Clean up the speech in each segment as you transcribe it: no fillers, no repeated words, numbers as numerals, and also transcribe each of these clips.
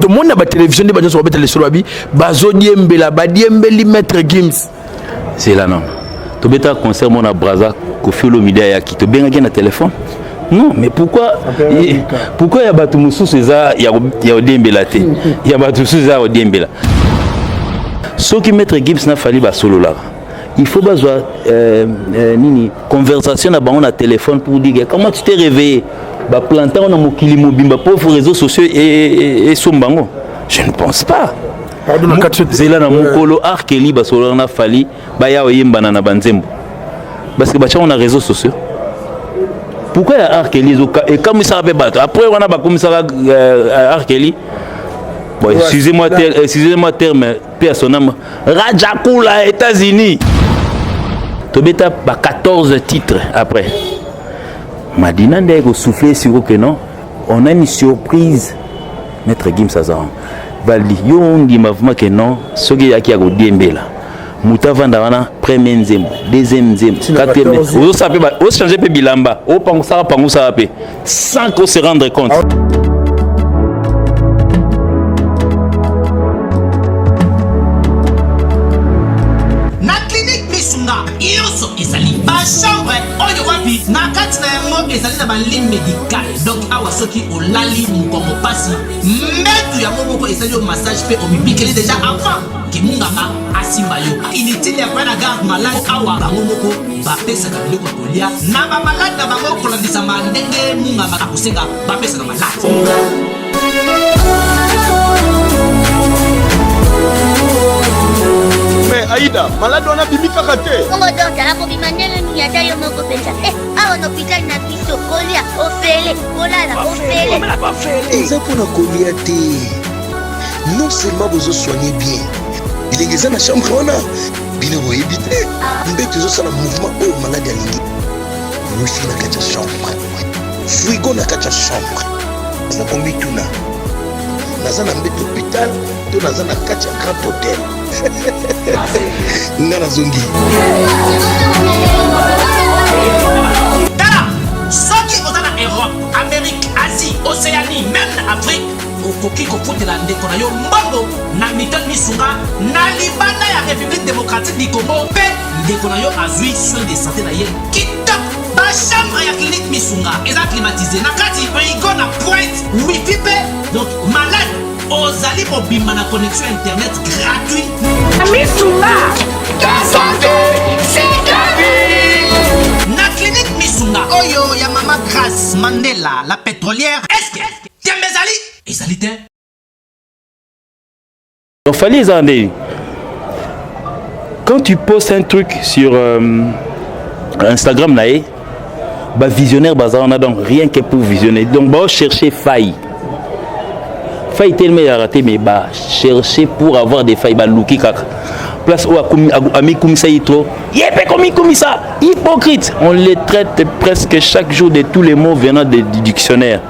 tout le monde a la télévision de Banyo sur la télévision bazo diembela badiembeli maître Gims c'est là non to beta concert mon Braza Koffi Olomide ya ki to benga na téléphone non mais pourquoi il y a batu mususu za ya diembela te il y a batu mususu za diembela ce qui maître Gims n'a fallu ba solo là il faut besoin nini conversation na bango na téléphone pour dire comment tu t'es réveillé ba planter on a mokili mobimba pauvre réseaux sociaux et sombango je ne pense pas c'est là na mokolo arkeli ba solo na fali ba ya oyemba na banzembo parce que ba cha on a réseaux sociaux pourquoi ya arkeli et comme ça va battre après on a ba comme ça arkeli bon excusez-moi terme personnel Rajakula États-Unis Tobeta ba 14 titres après Madina ndeko souffler sur que non on a une surprise maître Gims Azan Valdi yo ngi mavuma que non soki yaki ya kodembela mutavanda wana premier nzembo deuxième nzembo quatrième ozo sape ba o changer pe bilamba o pangusa pe sans qu'on se rendre compte. Na kati na yango ezali na baline médical donc awa soki olali mukongo pasi mbetu yango moko ezali yo massage pe omibikeli déjà avant kimunganga asimba yo inutile ya na garde malade awa bango moko bapesaka biloko ya kolia na bamalade na bango kolandisa mandenge munganga akosenga bapesaka malade. Aïda, malade on a bimi kakaté. On va donc la pour bimaner ni ata yo moko pensa. Ah on hôpital na biso kolia ofele, kolala ofele. Eza pour na kolia té. Non seulement vous soignez bien. Il est dans la chambre on a bino éviter. Mbeto zo sala mouvement au malade alingi. Nous fi na kacha chambre. Frigo na kacha chambre. Na kombi tuna. Nazana mbeto hôpital, to nazana kacha grand hôtel. Ngana zongi Tala soki ozana Europe, Amérique, Asie, Océanie, même Afrique okoki kofutela ndeko na yo mbongo na Milton Misunga na libanda ya République démocratique du Congo pe ndeko na yo azui soin de santé na ye kitoko ba chambre ya clinique Misunga eza climatisé na kati frigo na pointe wifi pe donc malade ozali mobimba na connexion internet gratuit. Misunga, ta santé, c'est ta vie. Na clinique Misunga, oyo ya Mama Grace Mandela, la pétrolière. Est-ce que Tiambezali et Salite? Donc fallait les quand tu postes un truc sur Instagram nae, bah visionnaire bazar on a donc rien que pour visionner. Donc bah chercher faille. Faille tellement raté mais bah chercher pour avoir des failles bah looki kaka place où ami comme ça trop yépé comme ça hypocrite on les traite presque chaque jour de tous les mots venant du dictionnaire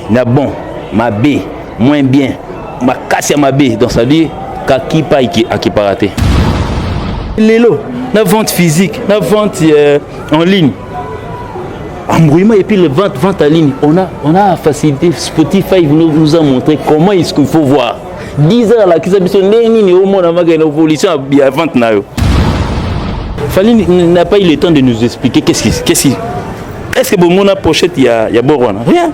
na bon ma b moins bien ma casse ma b donc ça dit kaki pa qui pas raté lelo la vente physique la vente en ligne embrouillement et puis le vente en ligne on a facilité Spotify nous a montré comment est-ce qu'il faut voir 10 heures là qui s'habituent ni au monde avec une évolution à vente na yo Fali n'a pas eu le temps de nous expliquer qu'est-ce qui est-ce que bon mon pochette il y a Borwana rien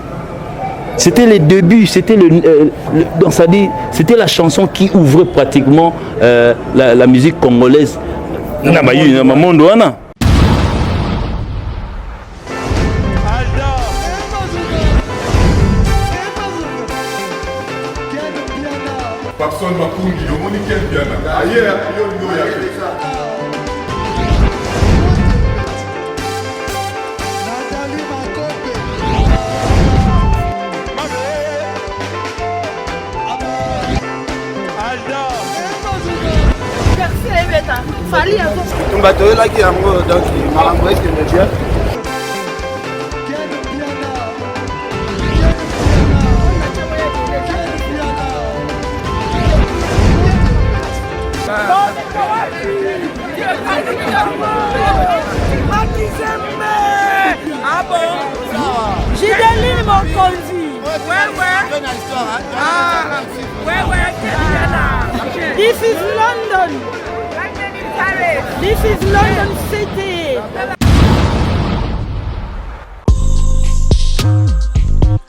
c'était les débuts c'était donc ça dit c'était la chanson qui ouvrait pratiquement la musique congolaise na bayu na monde wana. Papson Makungi, le monde qui est bien. Ailleurs, il y a On va te là qui est en mode donc Malamboès qui me dit. Ah bon? J'ai des livres mon conduit. Ouais. Ah. is London. London in Paris. This is London City.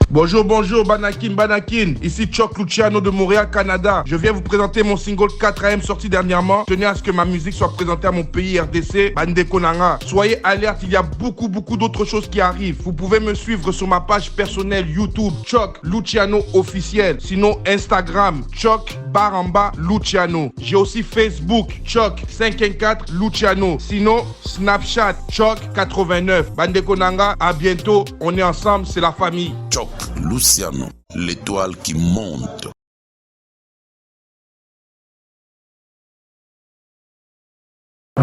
Bonjour, bonjour, Banakin. Ici Choc Luciano de Montréal, Canada. Je viens vous présenter mon single 4AM sorti dernièrement. Tenez à ce que ma musique soit présentée à mon pays RDC, Bandeko Nanga. Soyez alerte, il y a beaucoup d'autres choses qui arrivent. Vous pouvez me suivre sur ma page personnelle YouTube, Choc Luciano officiel. Sinon, Instagram, Choc _ Luciano. J'ai aussi Facebook, Choc 514 Luciano. Sinon, Snapchat, Choc 89. Bandeko Nanga, à bientôt. On est ensemble, c'est la famille. Choc Luciano, l'étoile qui monte.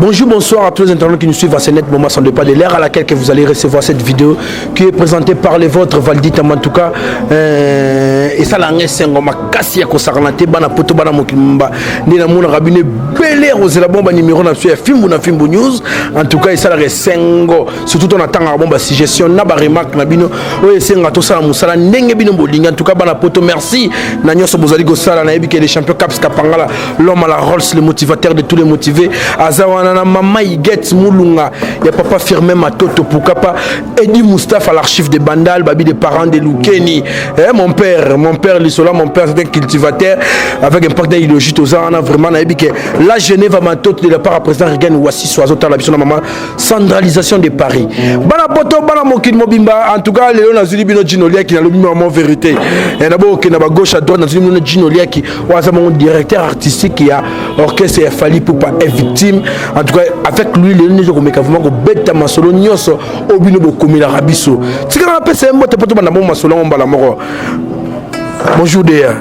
Bonjour, bonsoir à tous les internautes qui nous suivent à ce net moment sans pas de l'heure à laquelle que vous allez recevoir cette vidéo qui est présentée par les vôtres Valdi Tamantuka et ça l'angé sengoma kasi ya kosarante bana poto bana mokimba ni na mona rabine belé rose la bomba numéro na sur Fimbo News en tout cas et ça la sengo surtout on attend la bomba suggestion na ba remarque na bino o senga to sala musala ndenge bino bolinga en tout cas bana poto merci na nyoso bozali go sala na ebike les champions caps kapangala l'homme à la Rolls le motivateur de tous les motivés azawa na mama Iget Moulunga ya papa Firmin Matoto Poukapa Eddie Moustapha l'archive de Bandal babi des parents de Loukeni mon père Lissola mon père c'est un cultivateur avec un parc d'idéologie aux ans vraiment na que la Genève Matoto de la part à président Regan Ouassi Soazo la biso na maman centralisation de Paris bana poto bana mokini mobimba en tout cas Léon Azuli bino Ginolia qui na lobi maman vérité et d'abord qui na ba gauche à droite na Azuli bino Ginolia qui waza mon directeur artistique qui a orchestre Fali Poupa est victime. En tout cas, avec lui, les gens qui ont fait bête masolo nyoso obino bokomi la rabiso. Si quand on appelle ça mot te bana bon masolo on bala moro. Bonjour Déa.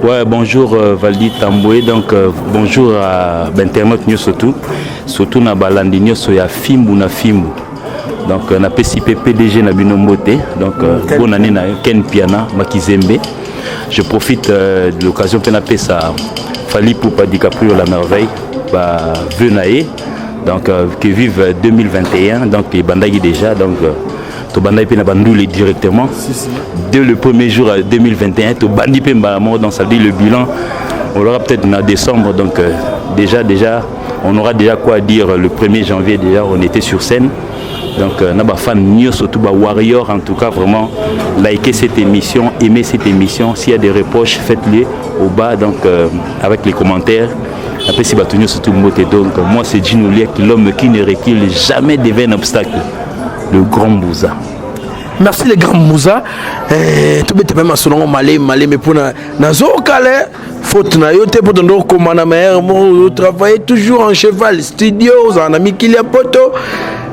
Ouais, bonjour Valdi Tamboué, donc bonjour à l'internaute nyoso surtout na balandi nyoso ya Fimbu na Fimbu. Donc na PCP PDG na bino mbote. Donc bonne année na Ken Piana Makizembe. Je profite de l'occasion pour appeler ça Fali Poupa DiCaprio la merveille, Venaye, donc qui vive 2021, donc les bandagi déjà, donc to bandai pe na bandoule directement. Dès le premier jour 2021, to bandi pe mort, donc ça dit le bilan, on l'aura peut-être en décembre, donc déjà on aura déjà quoi dire le 1er janvier déjà, on était sur scène. Donc, naba fan news surtout ba warrior en tout cas vraiment likez cette émission, aimez cette émission. S'il y a des reproches, faites-les au bas donc avec les commentaires. Après si batunyo surtout moté donc moi c'est Ginolia qui l'homme qui ne recule jamais devant un obstacle. Le grand Bouza. Merci les grands Mouza. Tout bête même à son malé mais pour nazo calé faute na yote pour donner comme na mère moi travailler toujours en cheval studio en ami qui a poto.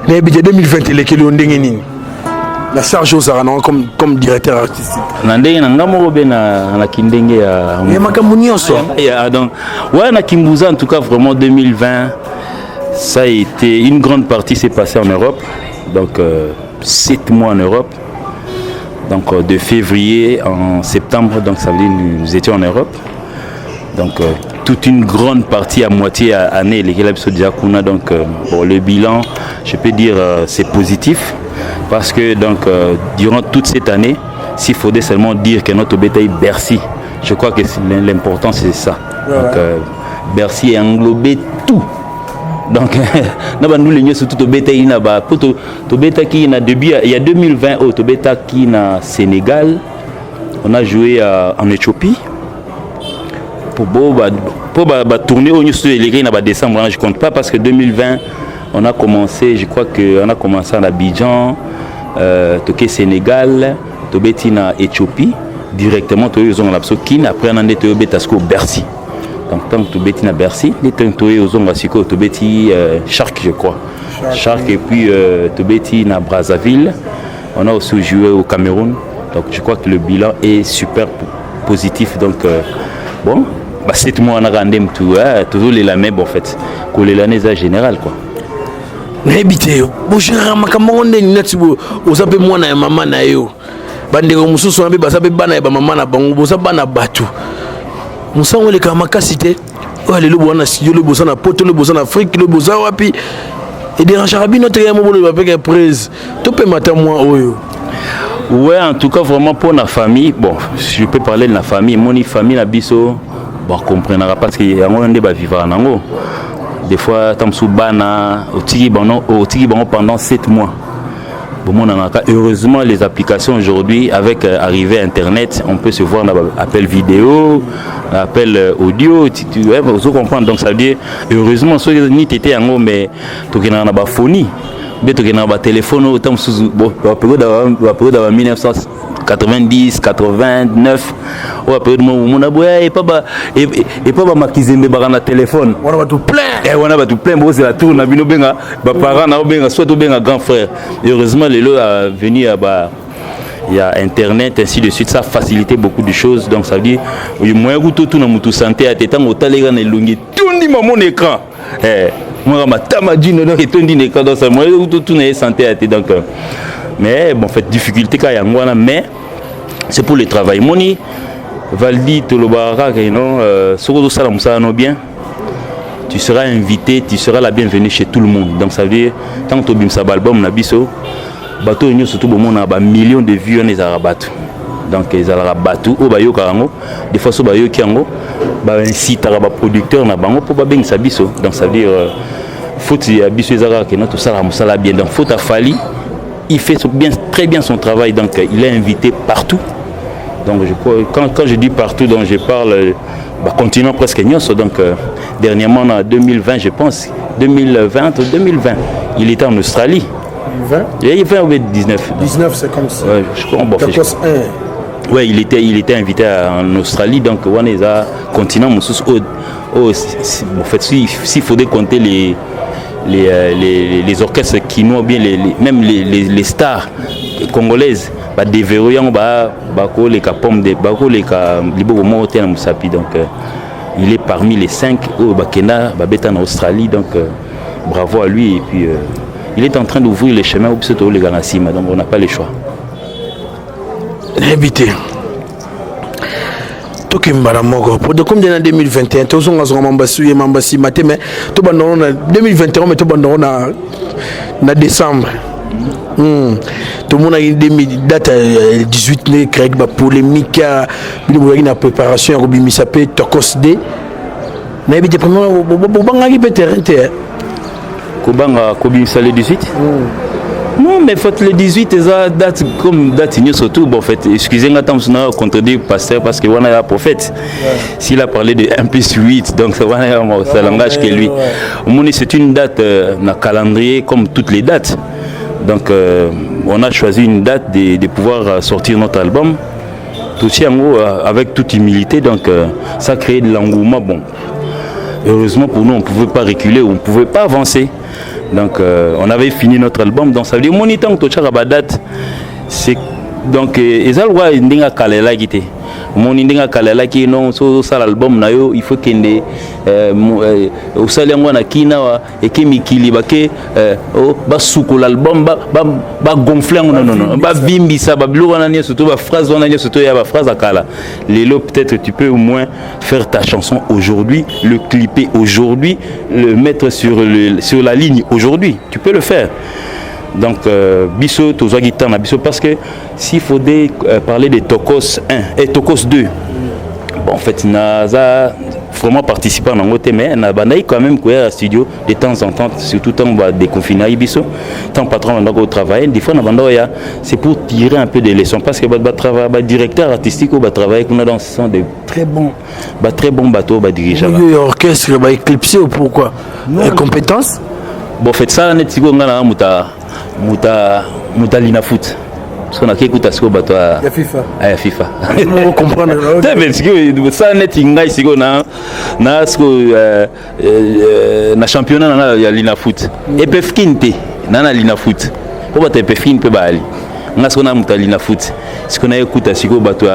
Mais 2020 les kilo ndenge nini la Serge Ozarana comme directeur artistique nandenge na ngamo be na kindenge ya makambo nyonso ya donc ouais na Kimbuza en tout cas vraiment 2020 ça a été une grande partie s'est passée en Europe donc 7 mois en Europe donc de février en septembre donc ça veut dire nous étions en Europe donc toute une grande partie à moitié année les déjà qu'on a donc bon, le bilan je peux dire c'est positif parce que donc durant toute cette année s'il faudrait seulement dire que notre bétail Bercy je crois que l'important c'est ça donc Bercy a englobé tout donc nous les surtout au bétail na ba to bétail qui na début il y a 2020 au to bétail qui na Sénégal on a joué en Éthiopie pour tourner au New Studio les en décembre, je compte pas parce que 2020 on a commencé, je crois que on a commencé en Abidjan, toqué Sénégal, tobetina Éthiopie directement toyo zonga lapsokine après on a été au Betasco Bercy. Donc tant que tobetina Bercy, les temps toyo zonga siko tobeti Shark je crois. Shark et puis tobetina Brazzaville. On a aussi joué au Cameroun. Donc je crois que le bilan est super positif donc bon 7 mois on a rendez tout toujours les lamés en fait que les l'année générale quoi n'habitez bonjour makambo ndeni natibo osape mwana ya mama na yo bandeko mususu na be basape bana ya mama na bango bosa bana batu musango le kama kasite o le lobo na studio le bosa na poto le bosa na Afrique le bosa wapi et dérange rabino te ya mobolo ba peke prise to pe matin moi oyo. Ouais, en tout cas vraiment pour la famille, bon, je peux parler de la famille, mon famille la biso bon comprendra parce que yango nde ba vivre nango des fois tam soubana otiki bango pendant 7 mois. Bon, heureusement les applications aujourd'hui avec arrivée internet, on peut se voir dans appel vidéo, appel audio, vous comprenez, donc ça veut dire heureusement ceux ni tété yango mais to kena na ba phonie, be to kena ba téléphone autant sous bon période 1990 89 ou période mon aboya et pas ba makizembe ba na téléphone on va tout plein on a tout plein c'est la tour na bino benga ba parents na benga soit to benga grand frère. Heureusement les lots a venu à ba il y a internet ainsi de suite, ça a facilité beaucoup de choses, donc ça veut dire moi tout na mutu santé à tétan au talega na lungi tout ni mon écran moi ma tamadine donc tout ni écran donc ça moi tout na santé à tétan donc mais bon en fait difficulté ka yangwana mais c'est pour le travail moni Valdi Tolobara non soko sala musa no bien tu seras invité, tu seras la bienvenue chez tout le monde, donc ça veut dire tant que tu bim sa album na biso bateau nous surtout bon on a ba millions de vues on les a rabattu donc ils a rabattu au bayo karango des fois so bayo kiango ba incite à ba producteur na bango pour ba beng sa biso, donc ça veut dire faut ya biso ezaka que notre sala musala bien, donc faut ta fali il fait bien très bien son travail, donc il est invité partout, donc je crois quand je dis partout donc je parle continent presque nyonso, donc dernièrement en 2020 je pense 2020 il était en Australie. 20 il fait 19 c'est comme ça. Ouais, je crois bon, ouais, il était invité en Australie, donc on est à continent en fait s'il faudrait compter les orchestres quinois bien même les stars congolaises bah déverrouillant bah les capom de bah les libo monter en Musapi, donc il est parmi les 5 au Bakena babeta en Australie, donc bravo à lui, et puis il est en train d'ouvrir les chemins au Psoto les Ganasima, donc on n'a pas le choix. Invité. Tokimbara moko pour de combien en 2021 tous on a mambasi maté mais to bandon na 2021 mais to bandon na décembre. Tout le monde a une date 18 mai Craig ba polémique na préparation à Bimisape Tokos D. Na bi premièrement bobanga ki terrain te Kobanga Kobimisa le 18. Non, mais faut le 18 eza date comme date surtout bon en fait excusez-moi tant on contredire pasteur parce que on a un prophète. S'il a parlé de 1 + 8 donc c'est un langage que lui. C'est une date na calendrier comme toutes les dates. Donc on a choisi une date de pouvoir sortir notre album tout aussi en gros avec toute humilité, donc ça crée de l'engouement. Bon, heureusement pour nous on ne pouvait pas reculer, on ne pouvait pas avancer. Donc on avait fini notre album, donc ça veut dire mon temps que tu as date, c'est donc ezalwa ndinga kalela kité. Mon ndinga kalela ki non so ça l'album na yo il faut kende au saliango na kina wa ekemikili bake ba suko l'album ba gonfler non ba bimbisa ba bilo wana ni surtout ba phrase wana ni surtout ya ba phrase akala. Lelo peut-être tu peux au moins faire ta chanson aujourd'hui, le clipper aujourd'hui, le mettre sur la ligne aujourd'hui, tu peux le faire. Donc biso toza guitare biso parce que s'il faut parler de Tokos 1 et Tokos 2 bon en fait naza vraiment participant dans côté mais na bandai quand même quoi studio de temps en temps surtout tant va déconfiner biso tant patron on doit travailler des fois na bandaya c'est pour tirer un peu des leçons parce que ba directeur artistique ou ba travailler qu'on a dans ce sont de très bons bateaux ba dirigeants orchestre ba éclipser ou pourquoi compétences bon en fait ça net siko ngana muta lina foot parce qu'on a écouté ce bateau à FIFA on comprendre ça net ngai siko na na championnat na ya lina foot et pefkinte na lina foot ko ba te pefkin pe bali ngasko na muta lina foot siko na écouté siko bateau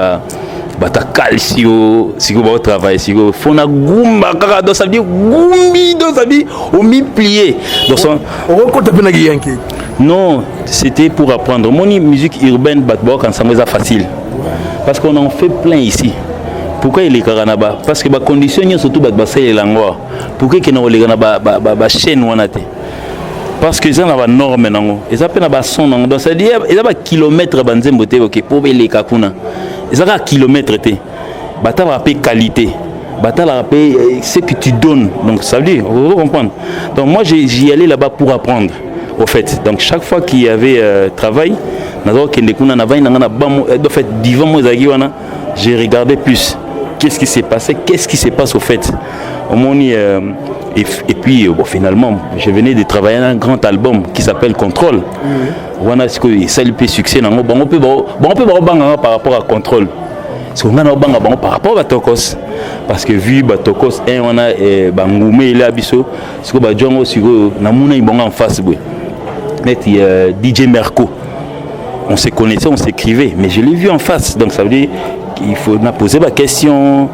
bata calcio siko ba travail siko fona gumba kaka do ça dit gumbi do ça dit au mi plié donc son on compte pe na giyanki. Non, c'était pour apprendre. Mon musique urbaine, quand ça me facile. Parce qu'on en fait plein ici. Pourquoi il est Karanaba? Parce que les conditions surtout les langues. Pourquoi il y a des chaînes? Parce que ils ont des normes. Ils ont des sons. Donc ça veut dire qu'ils ont des kilomètres pour les kakuna. Ils ont des kilomètres. Ils ont des qualité. bataille à payer ce que tu donnes. Donc ça veut dire, vous comprenez. Donc moi j'y allais là-bas pour apprendre, au fait. Donc chaque fois qu'il y avait travail, j'ai regardé plus. Qu'est-ce qui s'est passé, qu'est-ce qui se passe au fait. Et puis finalement, je venais de travailler un grand album qui s'appelle Contrôle. Voilà ce que ça lui fait succès. On peut par rapport à Contrôle. Par rapport à Tokos. Parce que vu Tokos, on a Bangoumé et Labiso, ce que Badjongo, en face. DJ Merco. On se connaissait, on s'écrivait, mais je l'ai vu en face. Donc ça veut dire qu'il faut poser la question.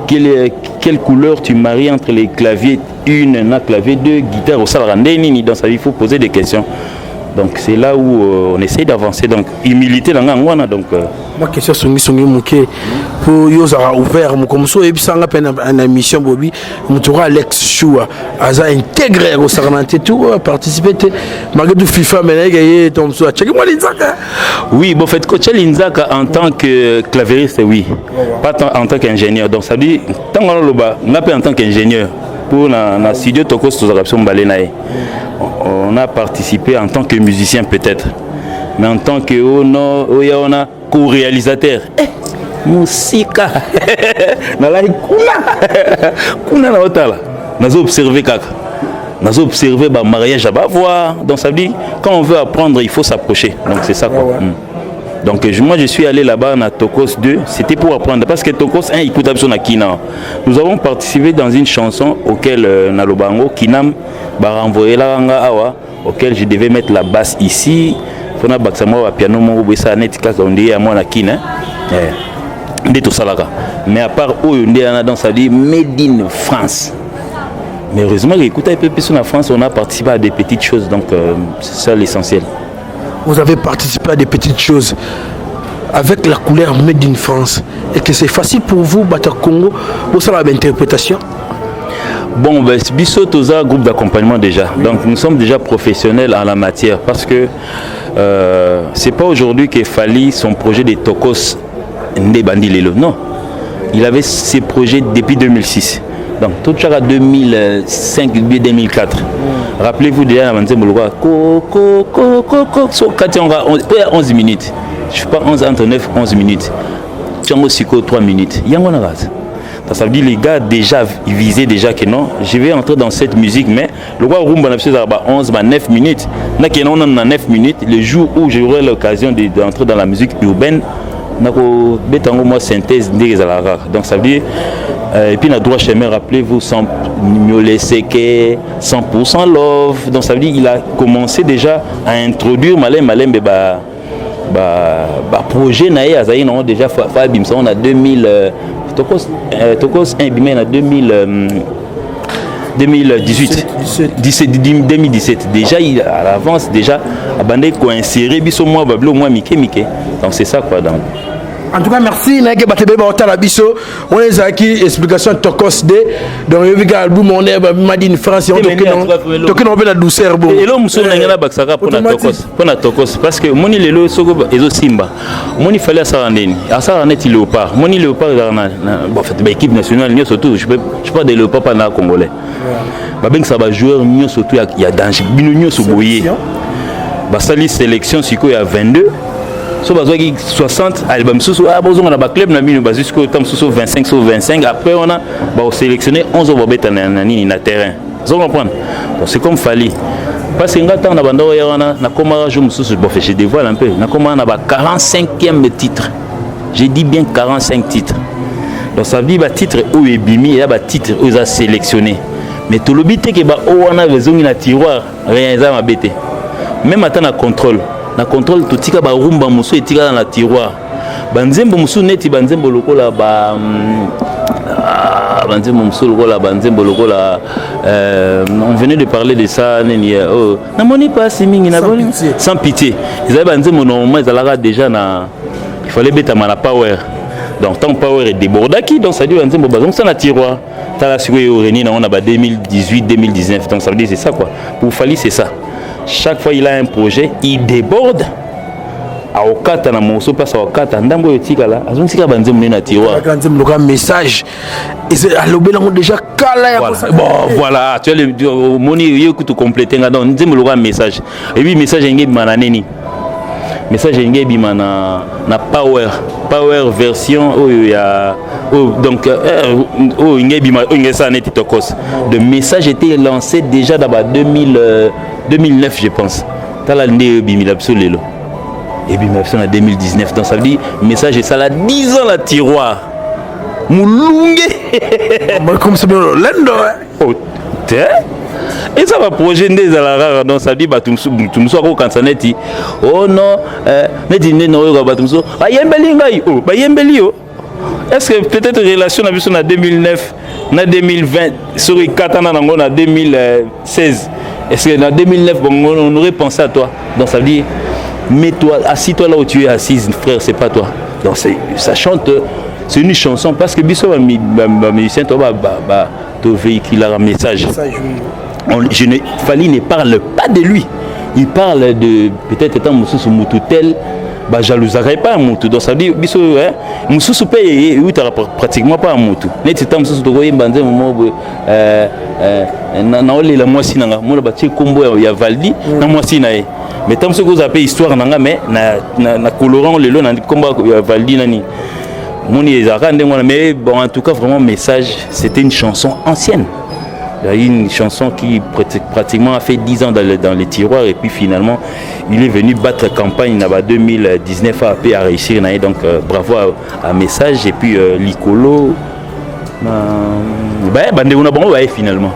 Quelle couleur tu maries entre les claviers 1, clavier 2, guitare au salarandeni. Donc ça veut dire qu'il faut poser des questions. Donc c'est là où on essaye d'avancer. Donc humilité dans l'angwana. Donc ma question songi muke pour yosa ouvert comme ça et puis ça peine en émission Bobby mutura Alex Choua aza intégré au saranante tout participer malgré du FIFA mais gagné tom so check moi l'inzaka. Oui, bon fait coach l'inzaka en tant que clavieriste oui. Pas en tant qu'ingénieur. Donc ça dit tant qu'on le bas, on appelle en tant qu'ingénieur pour na studio Tokos Tozarapson Balenae. On a participé en tant que musicien peut-être, mais en tant que on a co-réalisateur. Musica. Kuna na otala. Nazo observer kaka. Nazo observer ba mariage à voir. Donc ça veut dire quand on veut apprendre, il faut s'approcher. Donc c'est ça quoi. Donc moi je suis allé là-bas à Tokos 2, c'était pour apprendre parce que Tokos 1 écoute absolument Kinam. Nous avons participé dans une chanson auquel Nalobango Kinam va renvoyer la ranga awa auquel je devais mettre la basse ici. Fona baksamo wa piano mo besa net kaka ondé à moi na Kina. Tout ça là. Mais à part où on est dans ça dit made in France. Mais heureusement écoute un peu plus en France, on a participé à des petites choses donc c'est ça l'essentiel. Vous avez participé à des petites choses avec la couleur Made in France et que c'est facile pour vous, Bata Congo, pour ça l'interprétation. Bon, ben, Bissot est un groupe d'accompagnement déjà. Donc nous sommes déjà professionnels en la matière parce que c'est pas aujourd'hui qu'il fallait son projet de Tokos Ndebandi Lelo. Non, il avait ses projets depuis 2006. Donc tout ça à 2005, 2004. Rappelez-vous déjà, on va 11 minutes. Je ne sais pas 11 entre 9 11 minutes. Tchango Siko 3 minutes. Ça veut dire les gars déjà ils visaient déjà que non, je vais entrer dans cette musique, mais le roi Rumba n'a pas 11, 9 minutes. On a 9 minutes. Le jour où j'aurai l'occasion d'entrer dans la musique urbaine, moi synthèse donc ça veut dire et puis on a droit chemin, rappelez-vous, sans mieux seke 100% love. Donc ça veut dire il a commencé déjà à introduire malem projet naé azaï non déjà Fabim ça on a 2000 Tokos 1 bimé en 2018 2017 déjà il à l'avance déjà abandé ko insérer biso moi bablo moi mike donc c'est ça quoi. Donc en tout cas, merci. Nage batebe ba otala biso. On les a qui explication Tokos D. Donc il y a album on est Made in France. On toque non la douceur bon. Et l'homme son ngana baksaka pour na Tokos parce que moni lelo soko ezo simba. Moni fallait ça randeni. À ça ranet léopard. Moni léopard na bon fait équipe nationale nyo surtout je pas de léopard pas na congolais. Ba ben ça va joueur nyo surtout il y a danger. Bino nyo so boyer. Ba sali sélection siko il y a 22. So bazwaki 60 albums sous bozo na ba club na mino bazisco tam sous 25 sur 25 après on a sélectionné 11 bobeta na nini na terrain. Vous comprenez? Donc c'est comme Fali. Parce que ngata na banda ya wana na koma jo mususu bo fait je dévoile un peu. Na koma na ba 45e titre. J'ai dit bien 45 titres. Donc ça veut dire ba titre ou ebimi ya ba titre où a sélectionné. Mais tout le but que ba o wana bezongi na tiroir rien za mabete. Même attend na contrôle. Na contrôle tout tika ba rumba musu etika dans la tiroir banzembo musu neti banzembo lokola ba banzembo musu lokola banzembo lokola on venait de parler de ça neni oh na moni pas simingi na boni sans pitié ils avaient banzembo normalement ils allaient déjà na il fallait beta mala power donc tant power est débordaki donc ça dit banzembo bazong ça na tiroir tala sikoyo reni na on a ba 2018 2019 donc ça veut dire c'est ça quoi pour Fali c'est ça. Chaque fois il a un projet, il déborde aokata na morceau place aokata ndambo yo tikala azontika banze mune na tiroir quand même le message et alobela ngo déjà kala ya bon voilà tu as le moni yo kutu compléter nga donc nzembo le message et puis message ngé bimana neni message ngé bimana na power version oyo ya donc ngé bimana ngé ça net tokos le message était lancé déjà dans 2009 je pense tala ndé bimila absolument et puis en 2019 donc ça veut dire message et ça là 10 ans la tiroir moulunge comme c'est bien lendo oh et ça va projet des alara donc ça veut dire batumso ko kansaneti oh non neti neno ko batumso ba yembeli ngai oh ba yembeli yo est-ce que peut-être relation na biso na 2009 na 2020 sur 4 ans nango na 2016 est-ce que en 2009 on aurait pensé à toi donc ça veut dire mets-toi, assis-toi là où tu es assise, frère, c'est pas toi. Donc ça chante, c'est une chanson parce que Bissot, musicien, tu véhicule un message. Fali ne parle pas de lui. Il parle de peut-être étant Moussou sous Moutoutel, jalouserait pas un Moutou. Donc ça dit Bissot, Moussou paye, oui, tu pratiquement pas un Moutou. Net étant Moussou, tu vois, bandé, la moitié n'a pas de combo, il y a Valdi, la moitié n'a pas. Mais tant que vous avez histoire nanga mais na colorant le long na combat Valdi nani moni ezarande moi mais bon en tout cas vraiment message c'était une chanson ancienne. Il y a une chanson qui pratiquement a fait 10 ans dans les tiroirs et puis finalement il est venu battre campagne dans 2019 à réussir donc bravo à message et puis l'icolo bande on a bon finalement.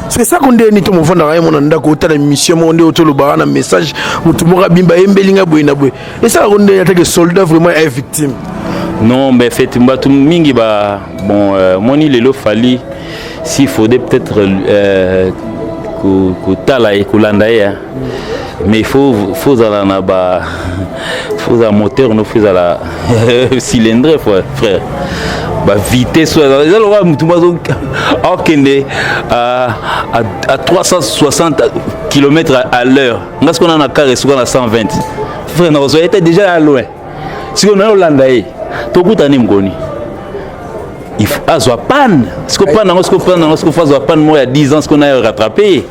C'est ça qu'on dit ni to mo vanda ra mon ndako otala mission mo ndé otolo ba na message mutu mo bimba embelinga boyina boy et ça on dit que soldat vraiment est victime non mais fait mbatu mingi ba bon moni lelo fali s'il faudrait peut-être ko tala et ko landa ya mais il faut ala na ba faut un moteur no faut la cylindre frère ba vitesse alors mutu mazo okende à 360 km à l'heure parce qu'on a un carré sur la 120 frère non ça était déjà loin si on a Hollandais to kutani mgoni il faut azwa panne ce qu'on prend ce qu'on fait panne moi il y a 10 ans ce qu'on a rattrapé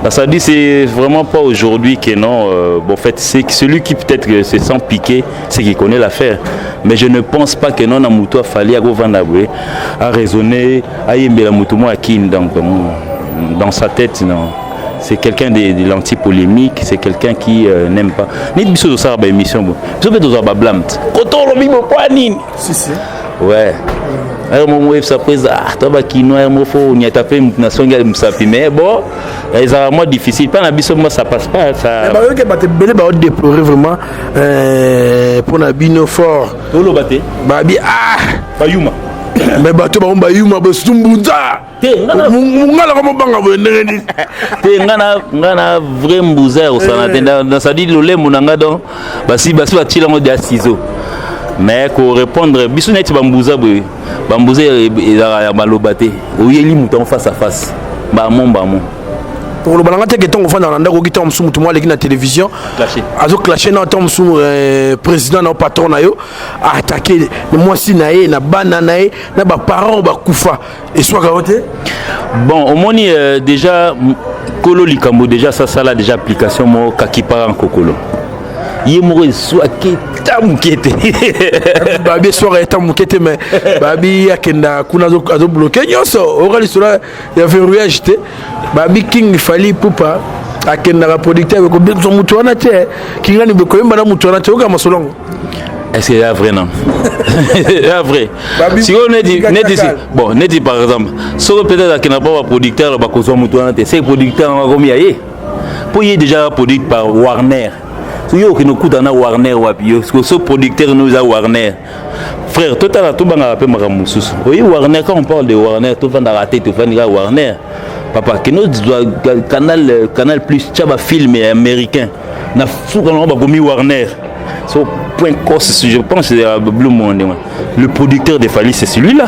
ça dit c'est vraiment pas aujourd'hui que non bon en fait c'est celui qui peut-être se sent piqué c'est qui connaît l'affaire mais je ne pense pas que non a muto a fallu à go vandabwe à raisonner à yembe la muto moi kin donc dans sa tête non c'est quelqu'un de l'anti-polémique, c'est quelqu'un qui n'aime pas. Ni biso do ça ba émission bon. Biso do ça ba blamt. Koto lo bibo poanine. Si. Ouais. Alors mon web ça prise toi ba kino mo fo ni tapé na songa msapi mais bon, ça moi difficile pas na biso moi ça passe pas ça. Ba yo ke ba te belé ba déplorer vraiment pour na bino fort. To lo baté. Ba bi ba yuma. Mais bato ba yuma ba sumbunza. Ngala ko banga bo ndengeni. Te ngana vrai mbouzer ça na ça dit le munanga donc basi ba tila ngo de ciseaux. Mais ko répondre biso net bambouza boy. Bambouza ya malobate. Oyeli muton face à face. Ba mon. Pour le balanga te que ton fana ndako ki tom sumu tuma leki na télévision azo clasher na tom sumu président na patron na yo attaquer moi si naé na bana naé na ba parents ba kufa et soit garoté bon au moni déjà kolo likambo déjà ça là déjà application mo kakipara en kokolo yemore soit ki tamukete babi soit tamukete mais babi akenda kuna azo bloquer nyoso orali cela ya verrouillage te babi king fali pupa akenda ka producteur ko bien mutu wana te kingani be ko yemba na mutu wana te oka masolongo est-ce que c'est vrai non c'est vrai si on est dit bon net par exemple so peut-être akenda pas producteur ba ko so mutu wana te c'est producteur comme yaye pour y déjà produit par Warner. Yo qui nous coûte à Warner wapi parce que ce producteur nous a Warner frère tout à la tout banga rappel makamoussous oui Warner quand on parle de Warner tout va dans la tête tout va dire Warner papa que nous canal plus tchaba film américain na fou quand on va gomi Warner so point cost je pense c'est Blue Monde le producteur de Fali c'est celui-là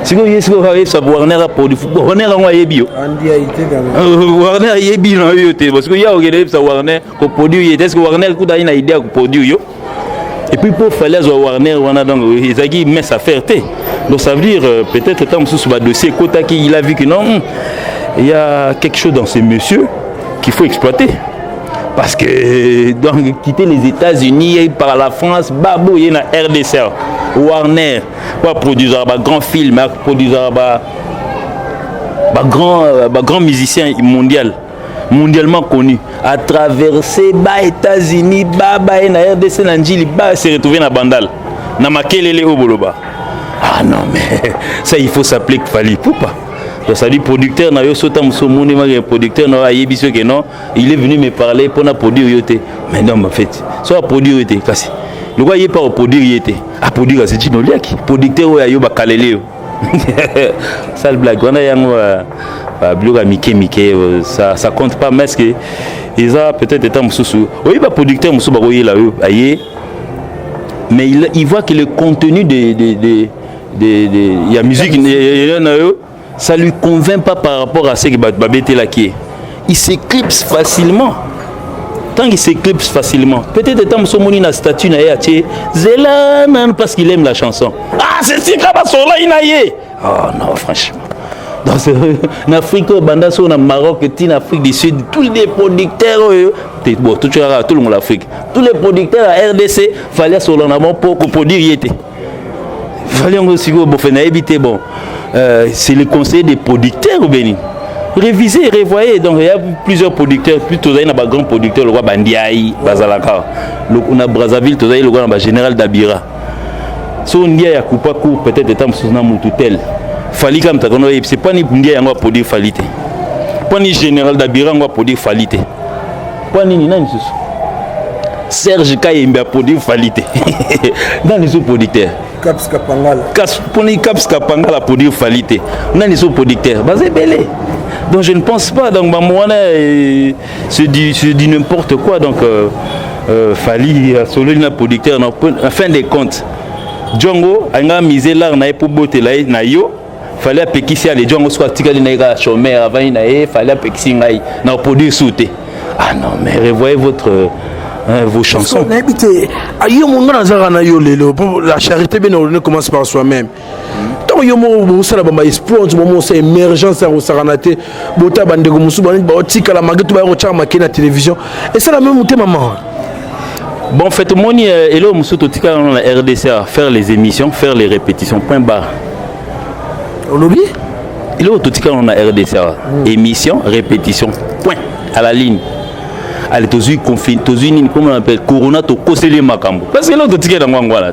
si vous voyez ça Warner a produit Warner a yebi Warner yebi non yo parce que ya ça Warner ko produit est-ce que Warner coup d'ailleurs une idée à produire yo Et puis pour faire les Warner, donc ils ont dit mais ça fait. Donc ça veut dire peut-être tant sous le dossier Kotaki, il a vu que non, il y a quelque chose dans ces messieurs qu'il faut exploiter. Parce que donc quitter les États-Unis par la France, babo il y a RDC, Warner, pour produire un grand film, produire un grand musicien mondialement connu, à traverser les États-Unis, na RDC, Nanjili, se retrouver dans Bandal, na Makelele au Boloba. Ah non mais ça il faut s'appeler Fally Poupa. Donc ça dit producteur na yo sota musomoni ma producteur na ayebiso que non, il est venu me parler pour na produire yoté. Mais non en fait, soit produire yoté kasi. Le gars il est pas produire yoté. À produire c'est Dino Liaki, producteur o ayo ba kalele. Ça le blague on a yango bloga Mickey ça compte pas mais que ils a peut-être étant mususu. Oui ba producteur musu ba koyela yo aye. Mais il voit que le contenu de la musique ça lui convainc pas par rapport à ce que Babete là qui est. Il s'éclipse facilement. Tant qu'il s'éclipse facilement, peut-être tant que moni na statut na yaché, zela même parce qu'il aime la chanson. Ah c'est si grave sur là inaye. Oh non franchement. En Afrique, au Maroc, en Afrique du Sud, tous les producteurs, bon, tout le monde l'Afrique, tous les producteurs à RDC, fallait sur l'en pour produire yété. Fallait aussi bon, c'est le conseil des producteurs au Bénin. Réviser, revoyer, donc il y a plusieurs producteurs, plutôt il y a un grand producteur, le roi Bandiaï, Bazalaka, on a Brazzaville, il y a le roi général d'Abira. Si on dit à Koupakou, peut-être étant sous un tutel. Fali comme ta kono c'est pas ni Bundia yango pour dire falite. Pas ni général d'Abira yango pour dire falite. Pas ni nani sous. Serge Kayembe pour dire falite. Dans les producteurs. Caps Kapangala. Caps Kapangala pour dire falite. Dans les producteurs. Basé belé. Donc je ne pense pas donc Mamouana c'est dit n'importe quoi donc Fali solo na producteur en fin de compte. Django a misé là na pour botter là na yo. Fallait apekisi les gens soit tikali na chômeur avant il fallait apekisi ngai na produire sauter. Ah non mais revoyez vos chansons. Ayo mon grand na yo lelo la charité bien on commence par soi-même. Tant yo mo ça la bamba espoir du moment c'est émergence à Saranaté bota bande ko musu bani ba tikala magetu ba ko chama na télévision et ça la même monter maman. Bon fait moni elo musu to tikala na RDC faire les émissions, faire les répétitions point barre. Au lobby il est au tout cas on a RDC émission répétition point à la ligne allez tozu confine tozu ni comment on appelle corona to kosele makambo parce que là tout cas dans ngwala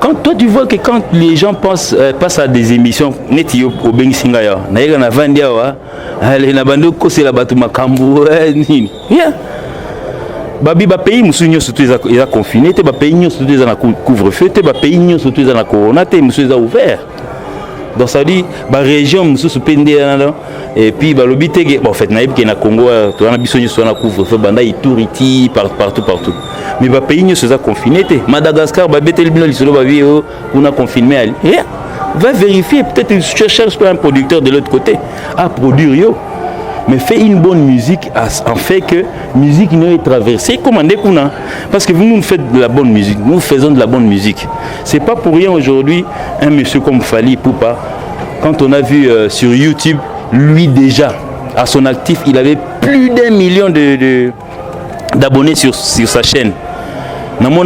quand toi tu vois que quand les gens passent à des émissions neti au bengisinga ya na yega na vandia wa allez na bando kosela batu makambo nini yeah babi ba pays musu nyoso tu ils a confiné te ba pays nyoso tu ils na couvre-feu te ba pays nyoso tu ils na corona te musu ils a ouvert. Donc ça dit la région sous pendé et puis le but bon en fait naïb qui na Congo tu as biso sur na couvre-feu banda Ituriti partout mais le pays ne se a confiné Madagascar ba betel bino lisolo ba vie on a confiné va vérifier peut-être tu cherches un producteur de l'autre côté à produire yo mais fait une bonne musique en fait que musique n'est traversée comme on parce que vous nous faites de la bonne musique, nous faisons de la bonne musique. C'est pas pour rien aujourd'hui un monsieur comme Fally Poupa, quand on a vu sur YouTube, lui déjà à son actif, il avait plus d'1 million d'abonnés sur sa chaîne. Na mon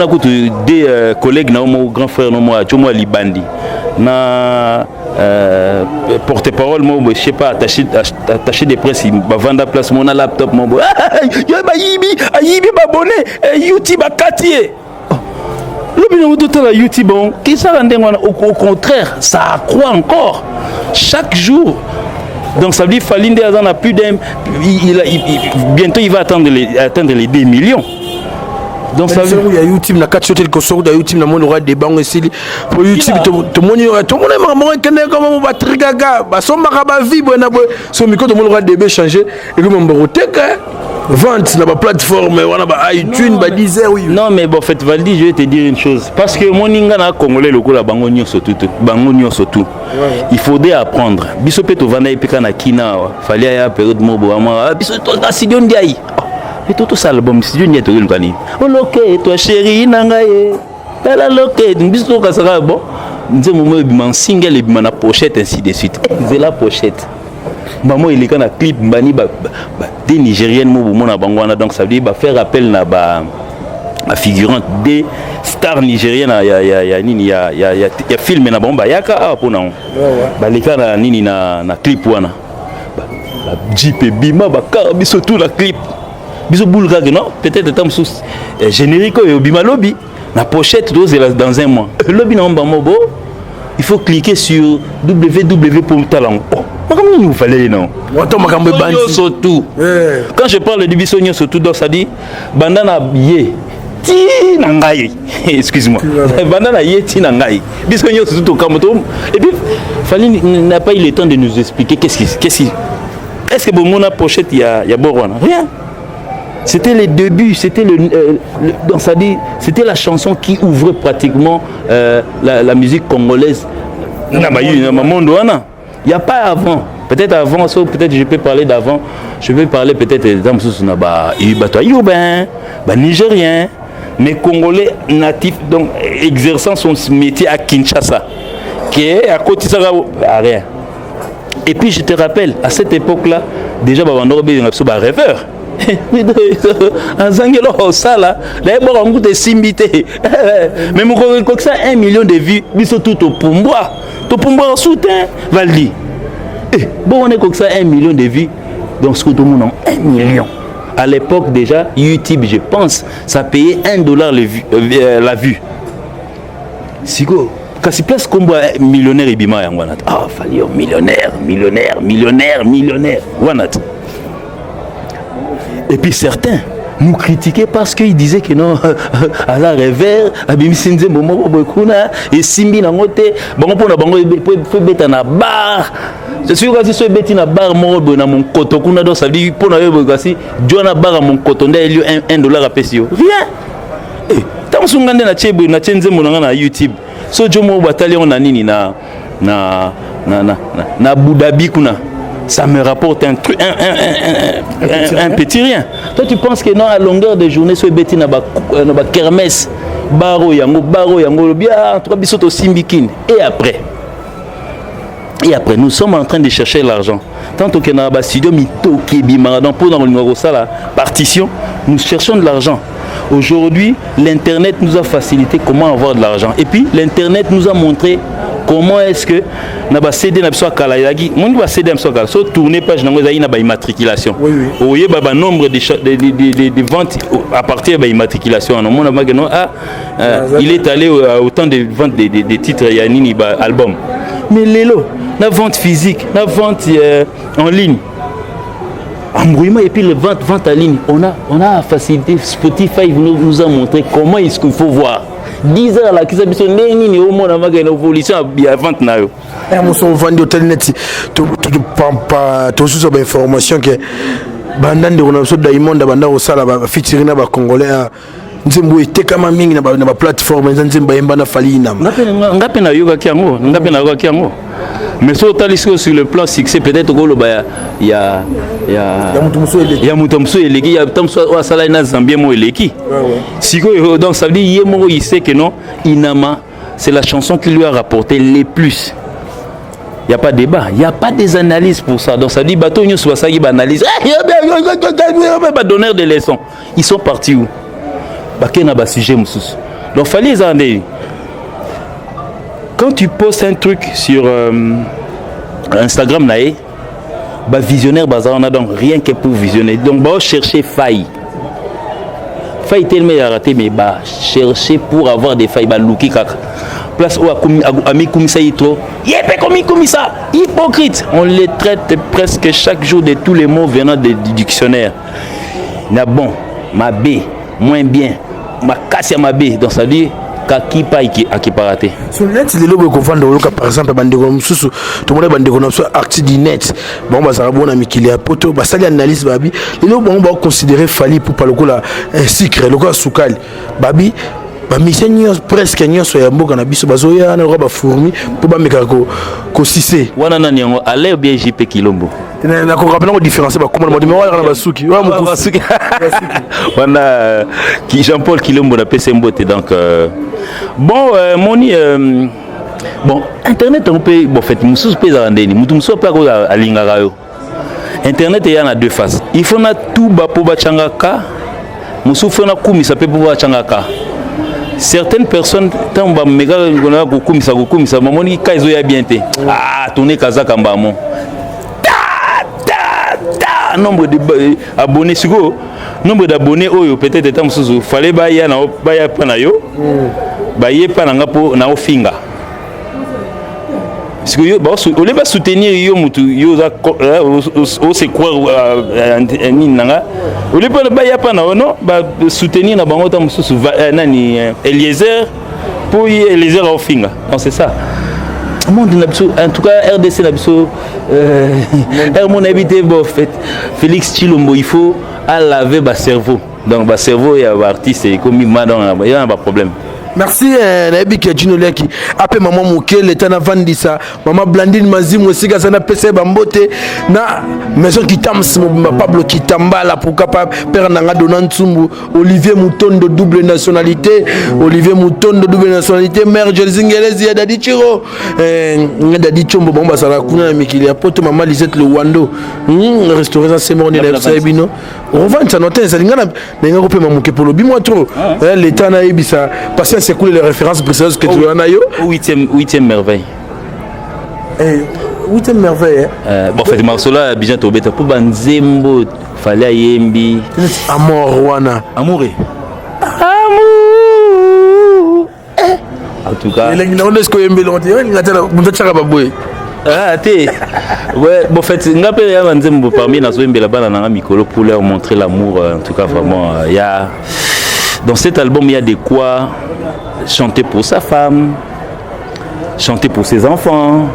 des collègues na mon grand frère na Chomo Libandi na porte-parole moi je sais pas attaché des presse va vendre place mon laptop mon yo ba yibi ba abonné YouTube akatié le bino de la YouTube bon qui ça au contraire ça accroît encore chaque jour. Donc ça veut dire Falinde Azan a plus d'un bientôt il va atteindre les 2 millions. Donc ça veut dire YouTube na 4 hôtels ko da YouTube na mon roi des banques ici pour YouTube to moni maman kende comme ba trigaga ba so makaba vie bona so miko to mon roi des changer et comme on teka vente na ba plateforme wana ba iTunes ba Deezer oui. Non mais bon en fait Valdi je vais te dire une chose parce que moninga na congolais loko la bango nyonso tout il faudrait apprendre biso pe to vanda epika na kina fallait ya période mo bo ama biso to na sidio ndiayi et tout ça album studio n'y est tout une oh loké toi chérie nangaye la loké biso ka sera bon nous moment un single et na pochette ainsi de suite c'est la pochette maman il est quand na clip bani des nigériennes mo na bangwana donc ça veut dire faire appel na ba figurante des stars nigériennes il y a film na bomba yaka pona ba leka na nini na clip wana ba JP bima ba car biso tout la clip biso boulga non peut-être tam sous générique yo bima lobby na pochette dans un mois lobby na bomba mobo il faut cliquer sur www.talent. Comment nous fallait non? Surtout. Quand je parle de Bissonio surtout donc ça dit bandana yé ti nangai. Excuse-moi. Bandana yé ti nangai. Bissonio surtout comme tout. Et puis Fali n'a pas eu le temps de nous expliquer qu'est-ce qui est-ce que bon mon pochette il y a Borwana rien. C'était les débuts, c'était donc ça dit, c'était la chanson qui ouvrait pratiquement la musique congolaise. Il n'y a pas avant. Peut-être avant, peut-être je peux parler d'avant. Je peux parler peut-être des Nigériens, mais Congolais natifs, donc exerçant son métier à Kinshasa, qui est à côté de ça, rien. Et puis je te rappelle, à cette époque-là, déjà, un rêveur. Azangelo sala d'abord on goûte simbité mais mon comme ça 1 million de vues biso tout au Pumbwa soutien Valdi bon on est comme ça 1 million de vues donc ce que tout le monde 1 million à l'époque déjà YouTube je pense ça payait $1 la vue siko kasi place combo millionnaire ibima yangwana ah fallait millionnaire wanat. Et puis certains nous critiquaient parce qu'ils disaient que non, à la revers, à Bimisinze Momo Bokuna, et Simbi Nangote, bon pour la bango, faut mettre en bar. Je suis aussi sur bêtine à bar, mon mon coton, qu'on a ça dit pour la bogasi, Joana bar à mon coton, d'ailleurs $1 à Pessio. Rien. Tant que on a na chebo, na chenze mon na YouTube. So Jomo Bataillon na nini na Abu Dhabi kuna. Ça me rapporte un truc, un petit rien. Toi, tu penses que non, à longueur de journée, sur Betty n'a pas kermesse, baro yango, bien, trois bisous au Simbikin. Et après, nous sommes en train de chercher l'argent. Tant que dans le studio, pour dans le numéro ça, la partition, nous cherchons de l'argent. Aujourd'hui, l'Internet nous a facilité comment avoir de l'argent. Et puis, l'Internet nous a montré comment est-ce que na ba CD na biso kala yaki mon ba CD na biso kala so tourner page nango zayi na ba immatriculation oui ba nombre de ventes à partir de immatriculation on mona ba non il est allé autant de ventes des titres ya nini ba album mais lelo na vente physique na vente en ligne embrouillement et puis les ventes en ligne on a facilité. Spotify nous a montré comment est-ce qu'il faut voir 10 heures là qui s'habillent nini au monde avec une évolution à vente na yo nous sommes vendus au internet tout sous information que bandande on a so Diamond banda au sala ba featuring na ba congolais nzembo etekama mingi na ba plateforme nzembo yemba na fali na ngapi na yoga kiango mais sur le plan succès peut-être il y a mutomso eleki il y a tamso wa sala na Zambie mo eleki siko donc ça veut dire yemo il sait que non Inama c'est la chanson qui lui a rapporté les plus. Il n'y a pas de débat, il n'y a pas des analyses pour ça. Donc ça dit bateau nous soit ça qui analyse donneur de leçons. Ils sont partis où? Bakena ba sujet mususu. Donc fallait les années. Quand tu postes un truc sur Instagram naé, bah visionnaire bazar on a donc rien que pour visionner. Donc bah chercher faille. Faille tellement raté mais bah chercher pour avoir des failles bah looki kaka. Place où ami komisa yitro. Yépé komisa hypocrite. On les traite presque chaque jour de tous les mots venant du dictionnaire. Na bon, ma B, moins bien, ma casse ma B. Donc ça dit kaki pa akiparaté. Sur net les lobes qu'on vend par exemple bandeko mususu tout le monde bandeko na so artiste du net. Bon bah ça va bon ami qu'il a poto bah ça analyse babi. Les lobes on va considérer Fali pour pas le coup là un secret le gars soukali. Babi ba mission presque nyonso ya mboka na biso bazoya na roba fourmi pour ba meka ko sisé. Wana nani yango ale bien JP Kilombo. na ko rappeler différencier ba comment le moi na basuki ouais mon basuki on a qui Jean-Paul Kilombo na PC Mbote donc bon moni bon internet on peut bon fait mususu peut za ndeni mutu mususu peut ko alingaka yo internet il y en a deux faces il faut na tout ba po ba changaka mususu faut na kumisa pe po ba changaka certaines personnes tant ba mega ngona ko kumisa mamoni kaizo ya bien te tourner kazaka mbamo nombre d'abonnés sigo nombre d'abonnés oyo peut-être étant mususu fallait ba ya pana yo ba ye pana ngapo na ofinga sigo yo ba ole ba soutenir yo mutu yo za o se croire ni nanga ole ba ya pana no ba soutenir na bango ta mususu nani Eliezer pour Eliezer ofinga non c'est ça monde en tout cas RDC l'abso mon habité bon fait Félix Chilombo il faut à laver bas cerveau donc bas cerveau et artiste et comme madon il y a pas problème. Merci Nabi Kedjino Leki après maman Mukele tana vandisa maman Blandine Mazimu aussi gazana PC bambote na maison qui tams Pablo Kitambala pourquoi pas père nanga Donantsumbu Olivier Mutondo double nationalité mère Jelzingelezi ya Dadi Chiro Dadi Chombo bomba sala kuna na mikili ya poto maman Lisette le Wando restaurant Semorni na Sabino revente ça noté ça lingana na ngako pe mamuke polo bimo trop l'état na ebisa parce c'est quoi les références précieuses que tu en as yo 8e merveille. 8e merveille. Bon fait Marsola bien tobeta pour banzembo fallait yembi amour wana amour en tout cas les gens ne se yembi lonti ngata mutachaka baboy té ouais bon fait ngapé ya banzembo parmi na zoembela bana na mikolo pour leur montrer l'amour en tout cas vraiment il y a dans cet album il y a de quoi chanter pour sa femme, chanter pour ses enfants.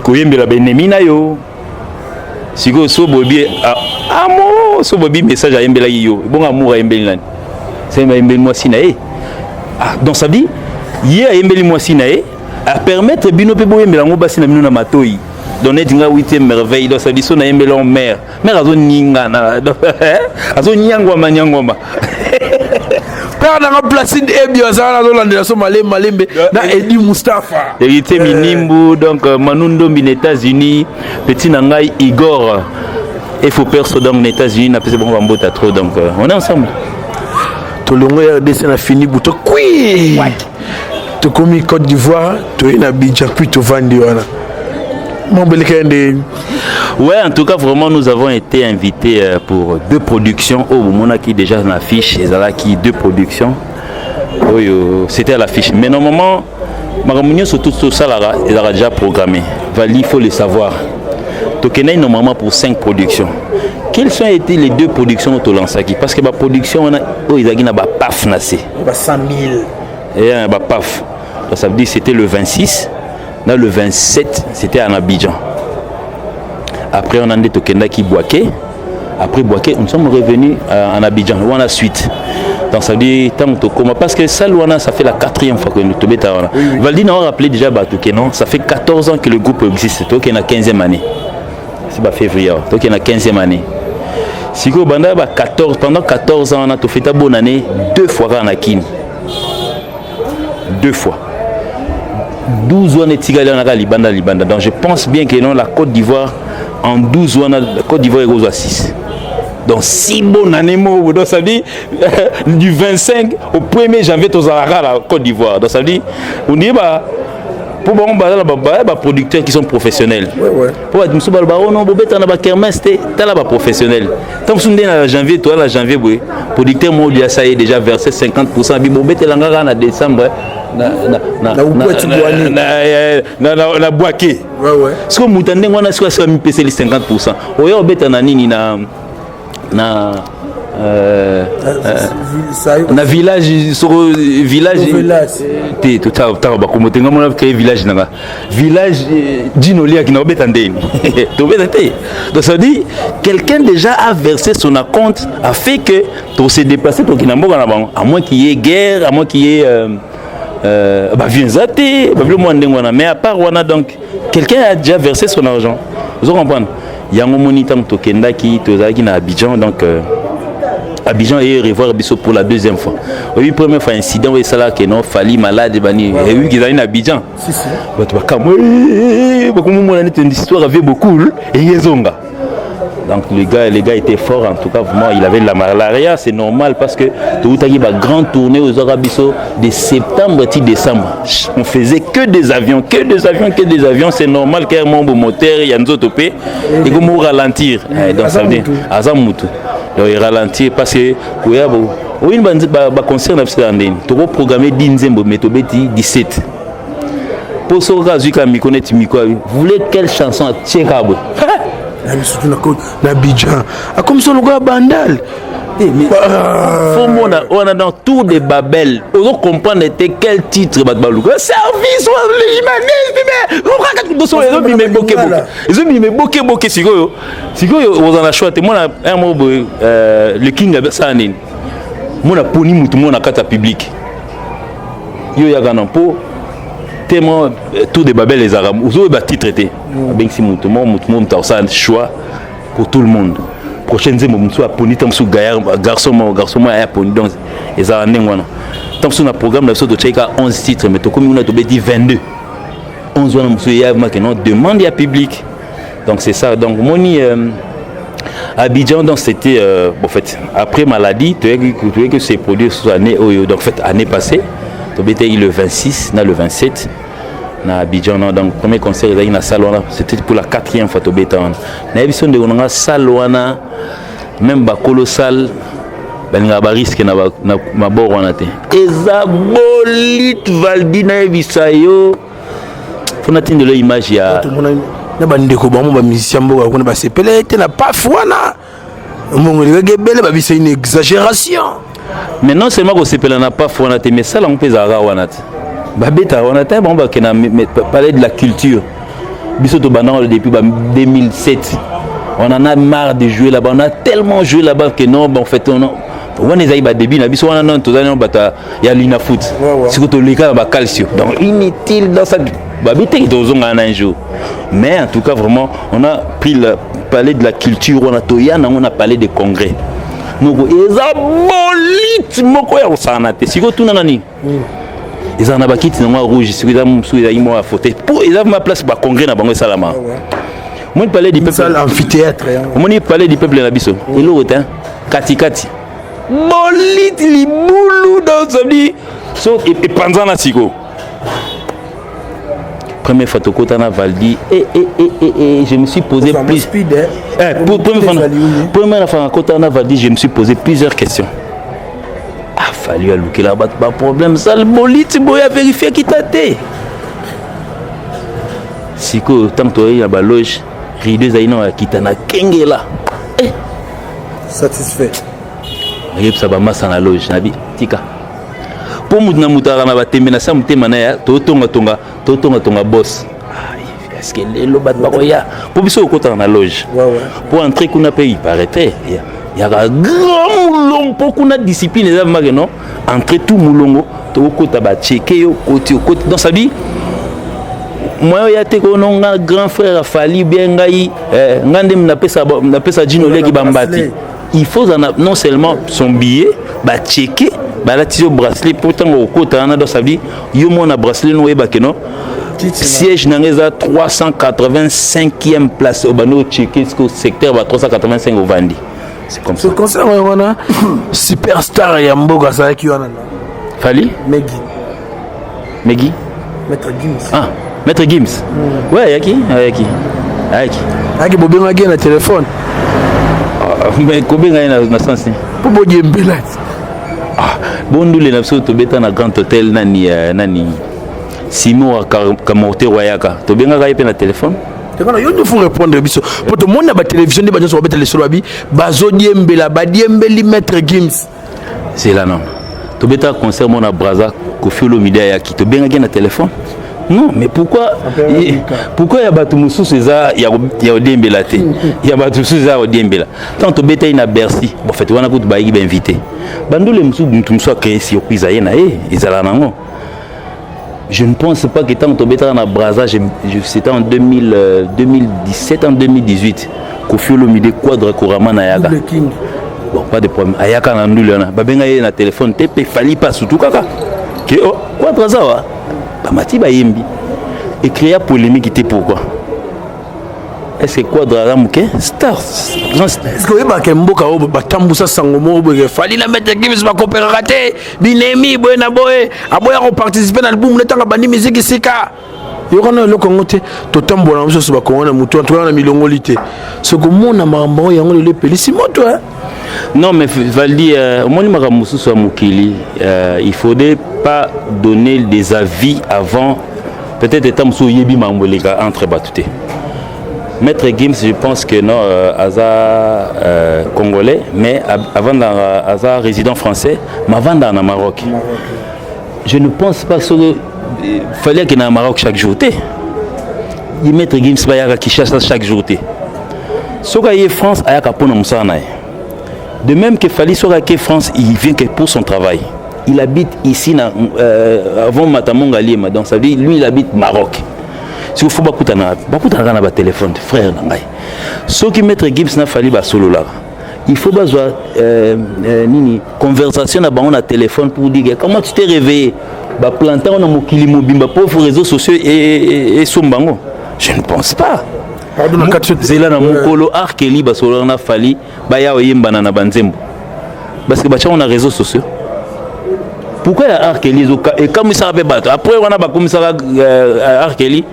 Koyembela benemi na yo. Siko so bobi amour, so bobi message à yembela yo. Bon amour à yembela. C'est yembeli moi sinae. Dans sa vie, hier à yembeli moi sinae à permettre bino pe boyembela ngo basi na bino na matoi. Donner dinga 8e merveille dans sa vie so na yembela en mère. Mère azo ninga na azo nyangwa manyangoma. Père na Placide Ebio ça na landela so malembe na Edi Mustafa hérité minimbu donc Manundo bin États-Unis petit nangai Igor il faut perso dans les États-Unis na pese bon bambota trop donc on est ensemble to longo RDC na fini buto kwi to komi Côte d'Ivoire to ina Abidjan puis to vandi wana mon belekende. Ouais, en tout cas, vraiment, nous avons été invités pour 2 productions. Oh, mon a qui déjà dans l'affiche, et là qui 2 productions. Oh, c'était à l'affiche. Mais normalement, ma réunion sur tout ça, il a déjà programmé. Vali, il faut le savoir. Donc, il y a normalement pour 5 productions. Quelles ont été les 2 productions au Lansaki? Parce que ma production, il y a un paf nassé. 100 000. Et un paf. Ça veut dire que c'était le 26. Là, le 27, c'était à Abidjan. Après, on a dit Tokenda qui Boaké. Après Boaké, nous sommes revenus en Abidjan. On a la suite. Donc ça veut dire tant que parce que ça, ça fait la 4e fois que nous sommes là. Valdi n'a rappelé déjà Batuké, non? Ça fait 14 ans que le groupe existe. Donc il y a 15e année. C'est pas février. Donc il y a 15e année. Si vous pendant 14 ans, on a fait ta bonne année 2 fois en Akin. 2 fois. 12 ans de Libanda. Donc je pense bien que non, la Côte d'Ivoire, en 12 ans, la Côte d'Ivoire est à 6. Donc 6 bonnes années, donc ça veut dire du 25 au 1er janvier, tu as la Côte d'Ivoire. Donc ça veut dire, on dit, pour les producteurs qui sont professionnels. Pour les professionnels. Tant que janvier, toi, la janvier, producteur, moi, il a déjà versé 50%. En décembre. Na boaké ce que mutande ngwana siko siko mipese les 50% oyo beta na nini na village sur village te tota ba komotenga mona ke village nanga village dinolia qui na beta ndeni to beta te donc ça dit quelqu'un déjà a versé son acompte a fait que to se déplacer to kinamboka na bango à moins qu'il y ait guerre à moins qu'il y ait viens zaté, mais à part wana donc quelqu'un a déjà versé son argent. Vous comprenez? Il y a un moniteur qui est à Abidjan, donc Abidjan et revoir Bisso pour la deuxième fois. Oui, première fois incident et ça là que non fallait malade bani et oui qu'ils allaient à Abidjan. Si si. Bah tu vas comme on a une histoire avec beaucoup et yezonga. Donc les gars étaient forts en tout cas, vraiment il avait de la malaria, c'est normal parce que tout il y a une grande tournée aux Arabiso de septembre à décembre. On faisait que des avions, c'est normal qu'il y ait un membre moteur, il y a une autre paix et comment ralentir. Donc ça veut dire Azamutu. Donc il ralentit parce que oui un concert d'Amsterdam, tu peux programmer 10 mais tu peux 17. Pour ce cas vous voulez quelle chanson à Tchekabo? Abidjan. Comme ça, le gars bandal. On a dans tout des Babel. On comprend quel titre service ils ont la choix. Moi un mot le king Sanin. Moi na poni mutu moi na kata public. Yo ya ganan po tellement tout des Babel les arabes. Vous avez titre traité. Ben si mutu t'as choix pour tout le monde. Prochaine zemo mso aponi tamsu garçon a aponi donc ils a ndengwana tamsu na programme la soto cheka 11 titres mais to comme on a to beti 22 11 wana mso ya ma que non demande à public donc c'est ça donc moni Abidjan donc c'était en fait après maladie tu vois que ces produits sont année donc en fait année passée to beti le 26 na le 27 na Abidjan donc premier concert il na salona c'était pour la 4e fois to beta na émission de on a salona même ba colossal ben nga ba risque na mabor wana te eza bolit valdina bisayo fona tinde le image ya na bandeko ba mo ba musicien mboka ko na ba sepele te na pas fwana mongo le gebele ba bisa une exagération mais non seulement ko sepele na pas fwana te mais ça la on peut zara wana te babeta on a tellement bon que na parler de la culture biso to bandana depuis 2007 on en a marre de jouer là-bas on a tellement joué là-bas que non en fait on est à début na biso on a non tout ça bata ya lina foot c'est que les gars ba calcio donc inutile dans ça babeta qui dozonga un jour mais en tout cas vraiment on a pris le parler de la culture on a toyana on a parlé des congrès donc ezabolit moko ya sanate siko tuna nani ils en a bakit na rouge c'est que ils a moi faute pour ils ont ma place ba congrès na bango salama moi parler du peuple amphithéâtre moi parler du peuple na biso et l'autre katikati bolit li boulou dans ça dit so et pendant la siko première fois to kota na Valdi et je me suis posé plus première fois kota na Valdi je me suis posé plusieurs questions. Fallu allouer là-bas, pas problème. Ça, le bolite, boya vérifier qui t'a été. Si que tant que tu es à la loge, rideau zaino qui t'a na kenge là. Satisfait. Yep ça va massa na loge, nabi tika. Pour mutna mutara na batembe na sa mutema na ya tonga boss. Est-ce que les lobat ba koya? Pour biso ko ta na loge. Pour entrer qu'on a payé paraîtrait. Il y a un grand moulon pour qu'on a discipline et non entre tout moulongo to kota ba checker yo côté dans sa vie moi ya te ko non grand frère Fali bien ngai ngande na pesa jino leki bambati il faut non seulement son billet ba checker ba la tiso bracelet pourtant au kota na dans sa vie yo mona bracelet no eba keno siège nangeza 385e place au bano checker ce secteur ba 385 au Vandi. C'est comme ça. Ce concert, on a superstar Yamboga, ça qui en a. Fali Meggy Maître Gims. Ah, Maître Gims. Ouais, Yaki Bobé Magui na téléphone. Mais combien gagne na sens ni? Pour Bobé Mbela. Ah, bon nous les nafso to beta na grand hôtel nani Simon Kamote Wayaka. To benga gagne pe na téléphone. Il faut répondre biso pour tout le monde à la télévision des bagnons sur le solobi bazo diembela badiembeli Maître Gims c'est là non to beta concert mon à Braza Kofi Olomide ya ki to benga na téléphone non mais pourquoi ya batu mususu eza ya diembela te ya batu mususu eza diembela tant to beta ina Bercy bon fait wana ko to ba invité bandule mususu créer surprise ya na ezala nango Je ne pense pas que tant que tu es Braza, c'était en 2017, en 2018, Kofi Olomide Quadra Kourama Nayaga. Bon, pas de problème. Ayaka Nandoulana. Babenga y a un téléphone, TP, fali pas surtout kaka. Que oh, Quadra ça va. Bamati Bayembi. Et créer polémique, était pourquoi? Est-ce que Quadra Mouké Star. Est-ce que vous avez mboka batambousa sangomo fali la mettre Gims va coopérer raté binemi boena boy aboya ko participer dans l'album letanga bandi musique sika yokona le Congo te to tambola mso so bakongo na mutu to na milongolité ce que mona mambo yango le pelisi moto hein. Non mais Valdi moni makamusu so mukili il faudrait pas donner des avis avant peut-être étant mso yebi mamboleka entre batute. Maître Gims, je pense que non, Aza congolais, mais avant Aza résident français, mais avant dans le Maroc. Je ne pense pas qu'il fallait qu'il y ait un Maroc chaque jour. Il Maître Gims qui cherche chaque jour. Ce qu'il y a France, il y a de même que fallait que France, il vient que pour son travail. Il habite ici avant Matamongali, donc ça veut dire lui il habite Maroc. Si vous faites beaucoup de téléphone, frère, ce qui Maître Gims n'a fallu solo là. Il faut besoin une conversation dans le téléphone pour dire comment tu t'es réveillé. Planter on a mon kilimobimba pauvres réseaux sociaux et sombango. Je ne pense pas. Pardon, Zela na mukolo arkeli basolo na fali baya oyemba na banzembo. Parce que on a réseaux sociaux. Pourquoi arkeli et comme ça va battre après on a ba comme ça arkeli.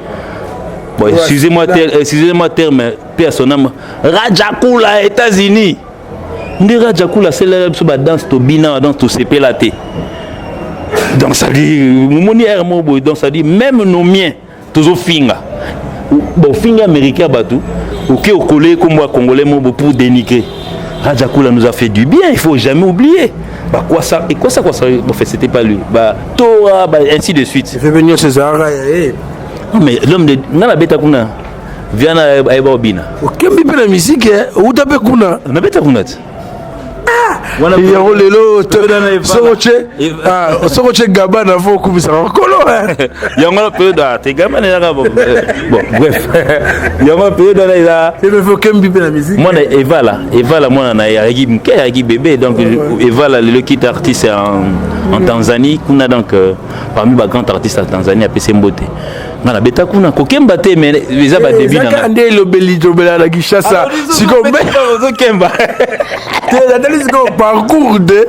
Bon, excusez-moi terme personnel. Rajakula États-Unis. Ndi Rajakula c'est la danse to bina dans tout CP la té. Donc ça dit donc ça dit même nos miens toujours finga. Bon finga américain batou. OK au collé comme moi congolais pour dénigrer. Rajakula nous a fait du bien, il faut jamais oublier. Bah quoi ça et quoi ça bon fait c'était pas lui. Bah Torah ainsi de suite. Il fait venir César. Non mais l'homme de na beta kuna viana aiba obina. OK mbi la musique ou tape kuna. Na beta kuna. Wana yaro lelo sokoche gabana fo kubisa kolo. Yango la période te gabana na bon bref. Yango période là ila. Il faut que mbi la musique. Moi Eva là moi na yaki bébé donc Eva là le kit artiste en Tanzanie kuna donc parmi les grands artistes en Tanzanie a PC Mbote. Na beta kuna kokemba te mais les aba début na. Ande lo belito bela la Kinshasa. Siko zo kemba. Te parcours de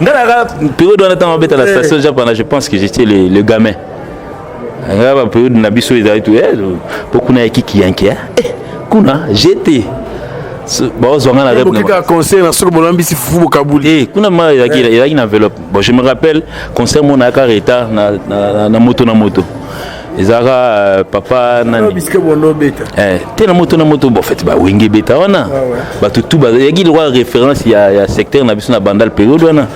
dans la période où on était à la station japonaise, je pense que j'étais le gamin. La période où on a vu les arrêts tout beaucoup na qui inquiet. Kuna j'étais bon on a un concert na soko bolambisi fufu kabuli. Kuna ma il y a une enveloppe. Bon je me rappelle concert mon akareta na moto. Ezara papa nani biske bono beta te na moto bon fait ba wenge beta wana ba tout ba yaki le référence il y a secteur na biso na bandal période wana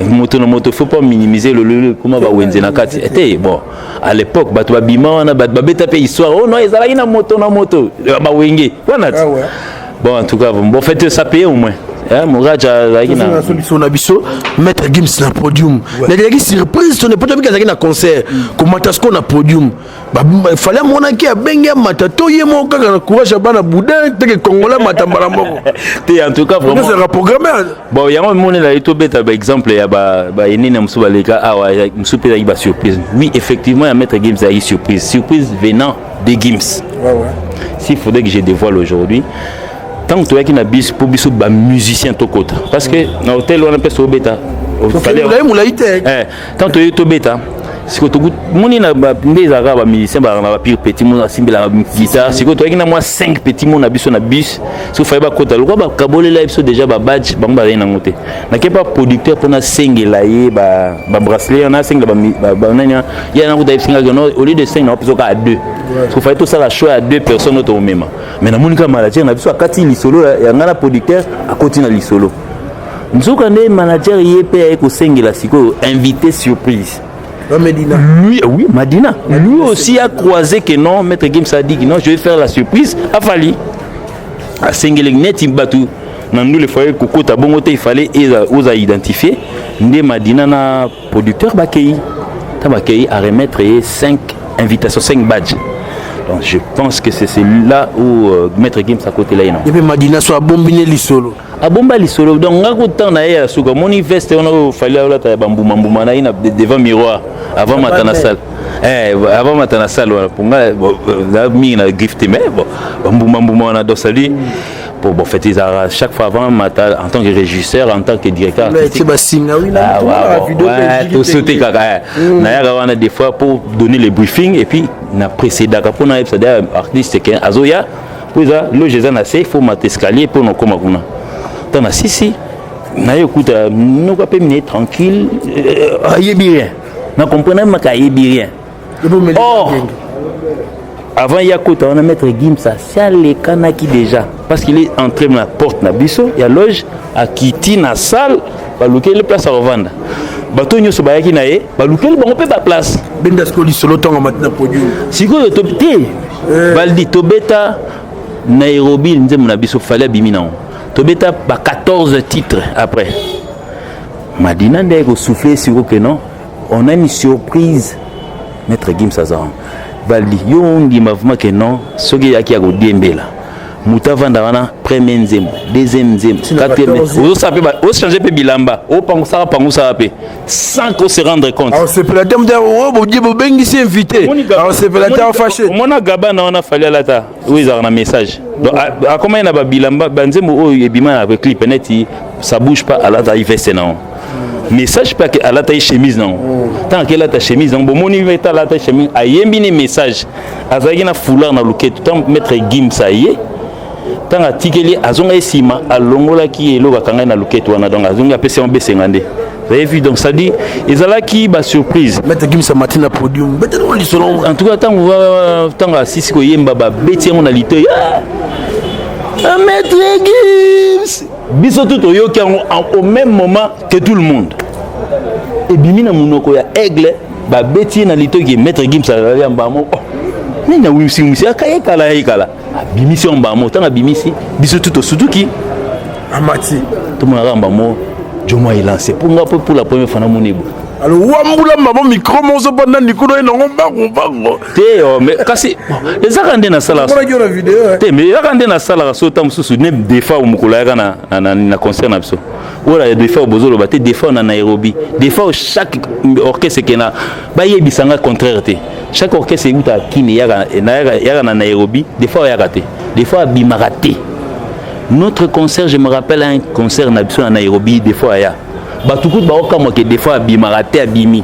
moto faut pas minimiser le comment ba wenze na kati était bon à l'époque ba to ba bima wana ba beta pe histoire oh non ezala ina moto ba wenge wana bon en tout cas bon fait ça payer au moins Mouraja na solution na biso Maître Gims na podium na yaki surprise to ne pas que na concert comment est-ce qu'on a podium fallait mona ki abengi matato yemo kaka na courage bana boudin te que congolais matambala moko te en tout cas vraiment c'est programmé bon yango mona la to beta par exemple ya ba enina msuba leka awa msupe ya ba surprise oui effectivement ya Maître Gims a eu surprise venant de Gims s'il faudrait que je dévoile aujourd'hui tant que tu as un bis pour biso ba musicien to kota parce que dans hôtel on appelle ça bêta tant tu es to bêta si que tu moni na des arabes musiciens ba na pire petit mon asimbela guitare si que tu as moi 5 petits mon na biso na bis si faut ba kota le ba kabole là biso déjà ba badge ba ngba na ngote na ke pas producteur pour na singela ye ba bracelet on a singela ba nanya ya na ngota singa au lieu de 5 na biso ka 2 il faut tout ça la choix à 2 personnes au même mais na monika manager na biso akati li solo ya ngana producteur akoti na li solo nzoka ne manager yepé ko singela siko invité surprise Medina. Lui, oui, Madina. Lui aussi a croisé que non, Maître Gims a dit que non, je vais faire la surprise à Fali. À Sengelegnet, il battu. Dans nous, les foyers, Coco, Tabongote, il fallait oser identifier. Ndé Madina, na producteur Bakei. tant accueilli à remettre 5 invitations, 5 badges. Donc je pense que c'est là où Maître Gims à côté là. Et puis Madina soit bombine lisolo. A bomba lisolo. Donc on a autant na suka moni veste on a fallu là ta bambuma bambuma na devant miroir avant matana salle. Avant matana salle pour moi la mi na gift mais bon bambuma bambuma on a donc salut pour fêter ça chaque fois avant matin en tant que régisseur en tant que directeur artistique. Tout sauter kaka. On a des fois pour donner les briefings et puis na précédent pour na artiste qui azoya pour ça le jeune assez il faut monter escalier pour nous comme kuna. Tant si na écoute nous pas mener tranquille yebi rien. Na comprenez ma ka yebi rien. Avant Yakota, on a mettre Gims ça, c'est les kanaki déjà. Parce qu'il est entré dans la porte, il y a loge, à quitter la salle, il y a place à revendre. Bateau n'y a pas de place, on peut pas place. Si vous êtes Valdi, Tobeta, Nairobi, il fallait bimina. Tobeta, 14 titres après. Madina, vous soufflez sur que non, on a une surprise. Maître Gims Azan. Valdi, yo ndi mavuma que non, soki yaki ako diembela. Mutavanda wana premier nzembo, deuxième nzembo, quatrième. Vous savez pas, vous changez pe bilamba, vous pangusa pangusa pe, sans qu'on se rendre compte. Alors c'est la terme de oh bodi bobengi si invité. Alors c'est la terme fâché. Mona gabana wana fallait lata. Oui, ça a un message. Donc à comment il y a ba bilamba, banzembo oh ebima avec clip net, ça bouge pas à la taille veste non. Message pas que à la taille chemise non tant que la taille chemise non bon moni meta la taille chemise a yembini message azaki na foulard na loket tant mettre Gims ça y tant a tikeli azonga esima alongola ki elo bakanga na loket wana donc azonga pese on besengande vous avez vu donc ça dit ezala ki ba surprise mettre Gims ça matin na podium en tout cas tant a sisi ko yemba ba beti on a lito Maître Gims biso tout oyoki au même moment que tout le monde et bimina munoko ya aigle ba beti na litoki Maître Gims ya mbamo ni na wimsi akaye kala bimisi mbamo tanga bimisi biso tout osutuki amati tout mon mbamo jomo il lancé pour la première fois na monibo. Alors wambula mabo micro mozo banda nikolo enongo bango te mais kasi les akande na sala on a vidéo te mais akande na sala so tam susu ne defa umukula na concert na biso wala ya defa bozolo ba te defa na Nairobi defa chaque orchestre kena ba yebisanga contraire te chaque orchestre uta kini ya na Nairobi defa ya raté defa bimaraté notre concert je me rappelle un concert na biso na Nairobi defa ya Batukut baoka moi que des fois abimaraté abimi.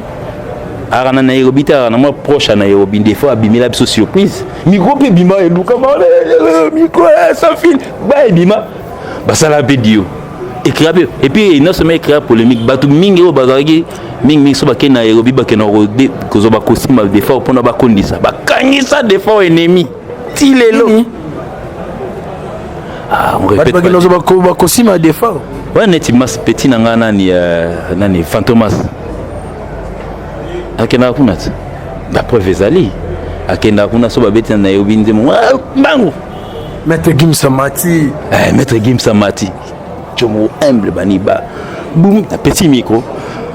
Arana Nairobi ta na moi proche à Nairobi des fois abimi la surprise. Micro pe bima et luka micro ça file. Ba bima. Ba ça la vidéo. Et puis non seulement écrire polémique batu mingi o bazaki mingi so ba ke Nairobi ba ke na rodé ko zo ba kosima des fois pour na ba kondisa. Ba kangisa des fois ennemi. Ti lelo. On répète pas. Ba kosima des fois. Ouais, netimas petit nangana ni fantomas. Akena kunat. D'après Vezali. Akena kuna so babeti na Nairobi ndemo. Bango. Maître Gims Amati. Maître Gims Amati. Chomo humble baniba. Boum, petit micro.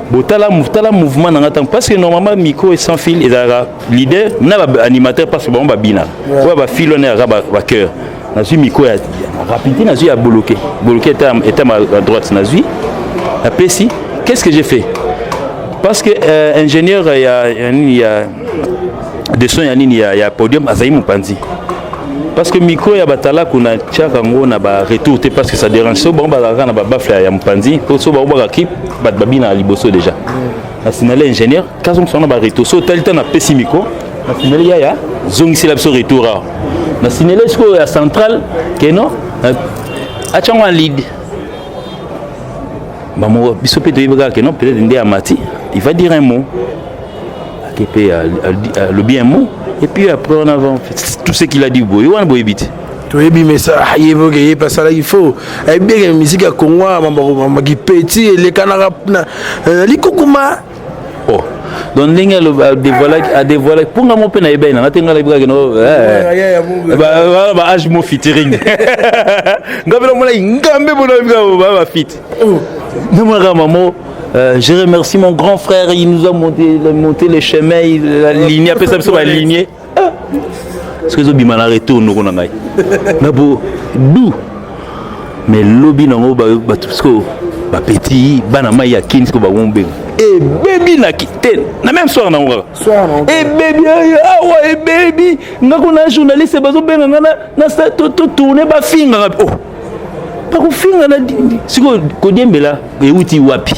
Botala mouvement nangata parce que normalement micro est sans fil et leader na animateur parce que bon ba bina. Ouais ba fil on est ba cœur. Nazi micro ya rapidité nazi a bloqué était à droite nazi a PC qu'est-ce que j'ai fait parce que ingénieur il y a des sons il y a podium azai mupanzi parce que micro ya batala kuna chaka ngo na ba retour parce que ça dérange so bon ba na ba bafla ya mupanzi pour so ba ba clip ba babina liboso déjà na signalé ingénieur quand on sonne ba retour so tel temps na PC micro na signalé ya zongi la retour na signalé ce ya central que non a en lead bamo biso pe doyeba que non peut-être ndé amati il va dire un mot qui peut le bien mot et puis après on avance tout ce qu'il a dit boy on boy bit to yebi mais ça yeboke pas ça il faut et bien musique ya Congo mama petit les canara na likukuma oh donc ndenge a dévoilé pour nga mo pe na yeba na tenga la ibra que no ba age mo featuring ngabela mo la ngambe bona ibra ba fit no mo ga mamo Je remercie mon grand frère, il nous a monté les chemins, il a aligné, après ça, il a aligné. Est-ce que vous avez un retour d'où? Mais lobby nango parce que petit banama ya kins ko ba wombe et baby na kiten na même soir na ngwa et baby ah ouais baby ngako na journaliste bazo benga na sa to tourner ba finga oh pas ko finga na siko ko diembela e uti wapi.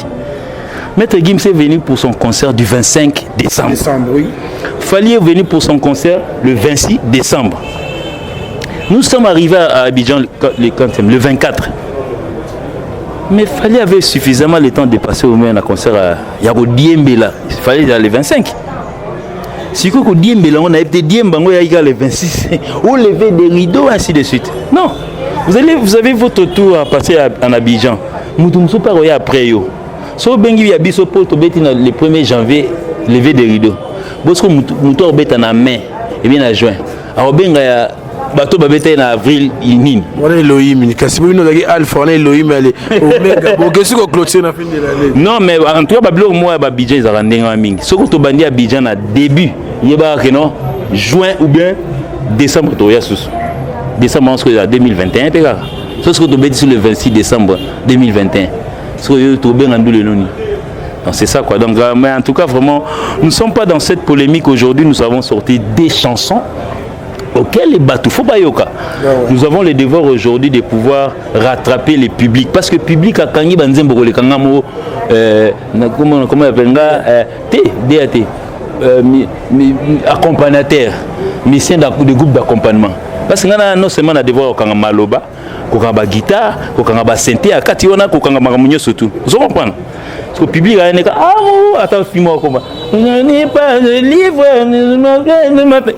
Maître Gims est venu pour son concert du 25 décembre. Oui. Fally est venu pour son concert le 26 décembre. Nous sommes arrivés à Abidjan le 24. Mais Fally avait suffisamment le temps de passer au moins un concert à Yaro Diembela. Il fallait aller le 25. Si vous avez Diembela, on a été Diembango le 26. Ou lever des rideaux, ainsi de suite. Non. Vous avez votre tour à passer en Abidjan. Nous ne sommes pas après. Si vous avez le 1er janvier, lever des rideaux. Parce que nous avons en mai et bien en juin. Alors, bateau babeta en avril inini on est Elohim kasi vous nous alpha on est Elohim aller omega bon qu'est-ce qu'on clôture na fin de l'année. Non mais en tout cas bablo moi ba Abidjan za rendenga mingi soko to bandi Abidjan na début yeba que non juin ou bien décembre to ya sous décembre en 2021 te kaka soko to beti sur le 26 décembre 2021 soko yo to ben andule noni. Donc c'est ça quoi. Donc mais en tout cas vraiment nous ne sommes pas dans cette polémique aujourd'hui, nous avons sorti des chansons auquel les bateaux faut pas yoka. Nous avons le devoir aujourd'hui de pouvoir rattraper les publics parce que le public a kangi banzembo le kangamo comment on appelle DAT accompagnateur mission de groupe d'accompagnement parce que non seulement on a devoir kanga maloba kokanga guitare kokanga synthé akati ona kokanga mamunyo surtout vous comprenez parce que le public a un attends film comment je n'ai pas de livre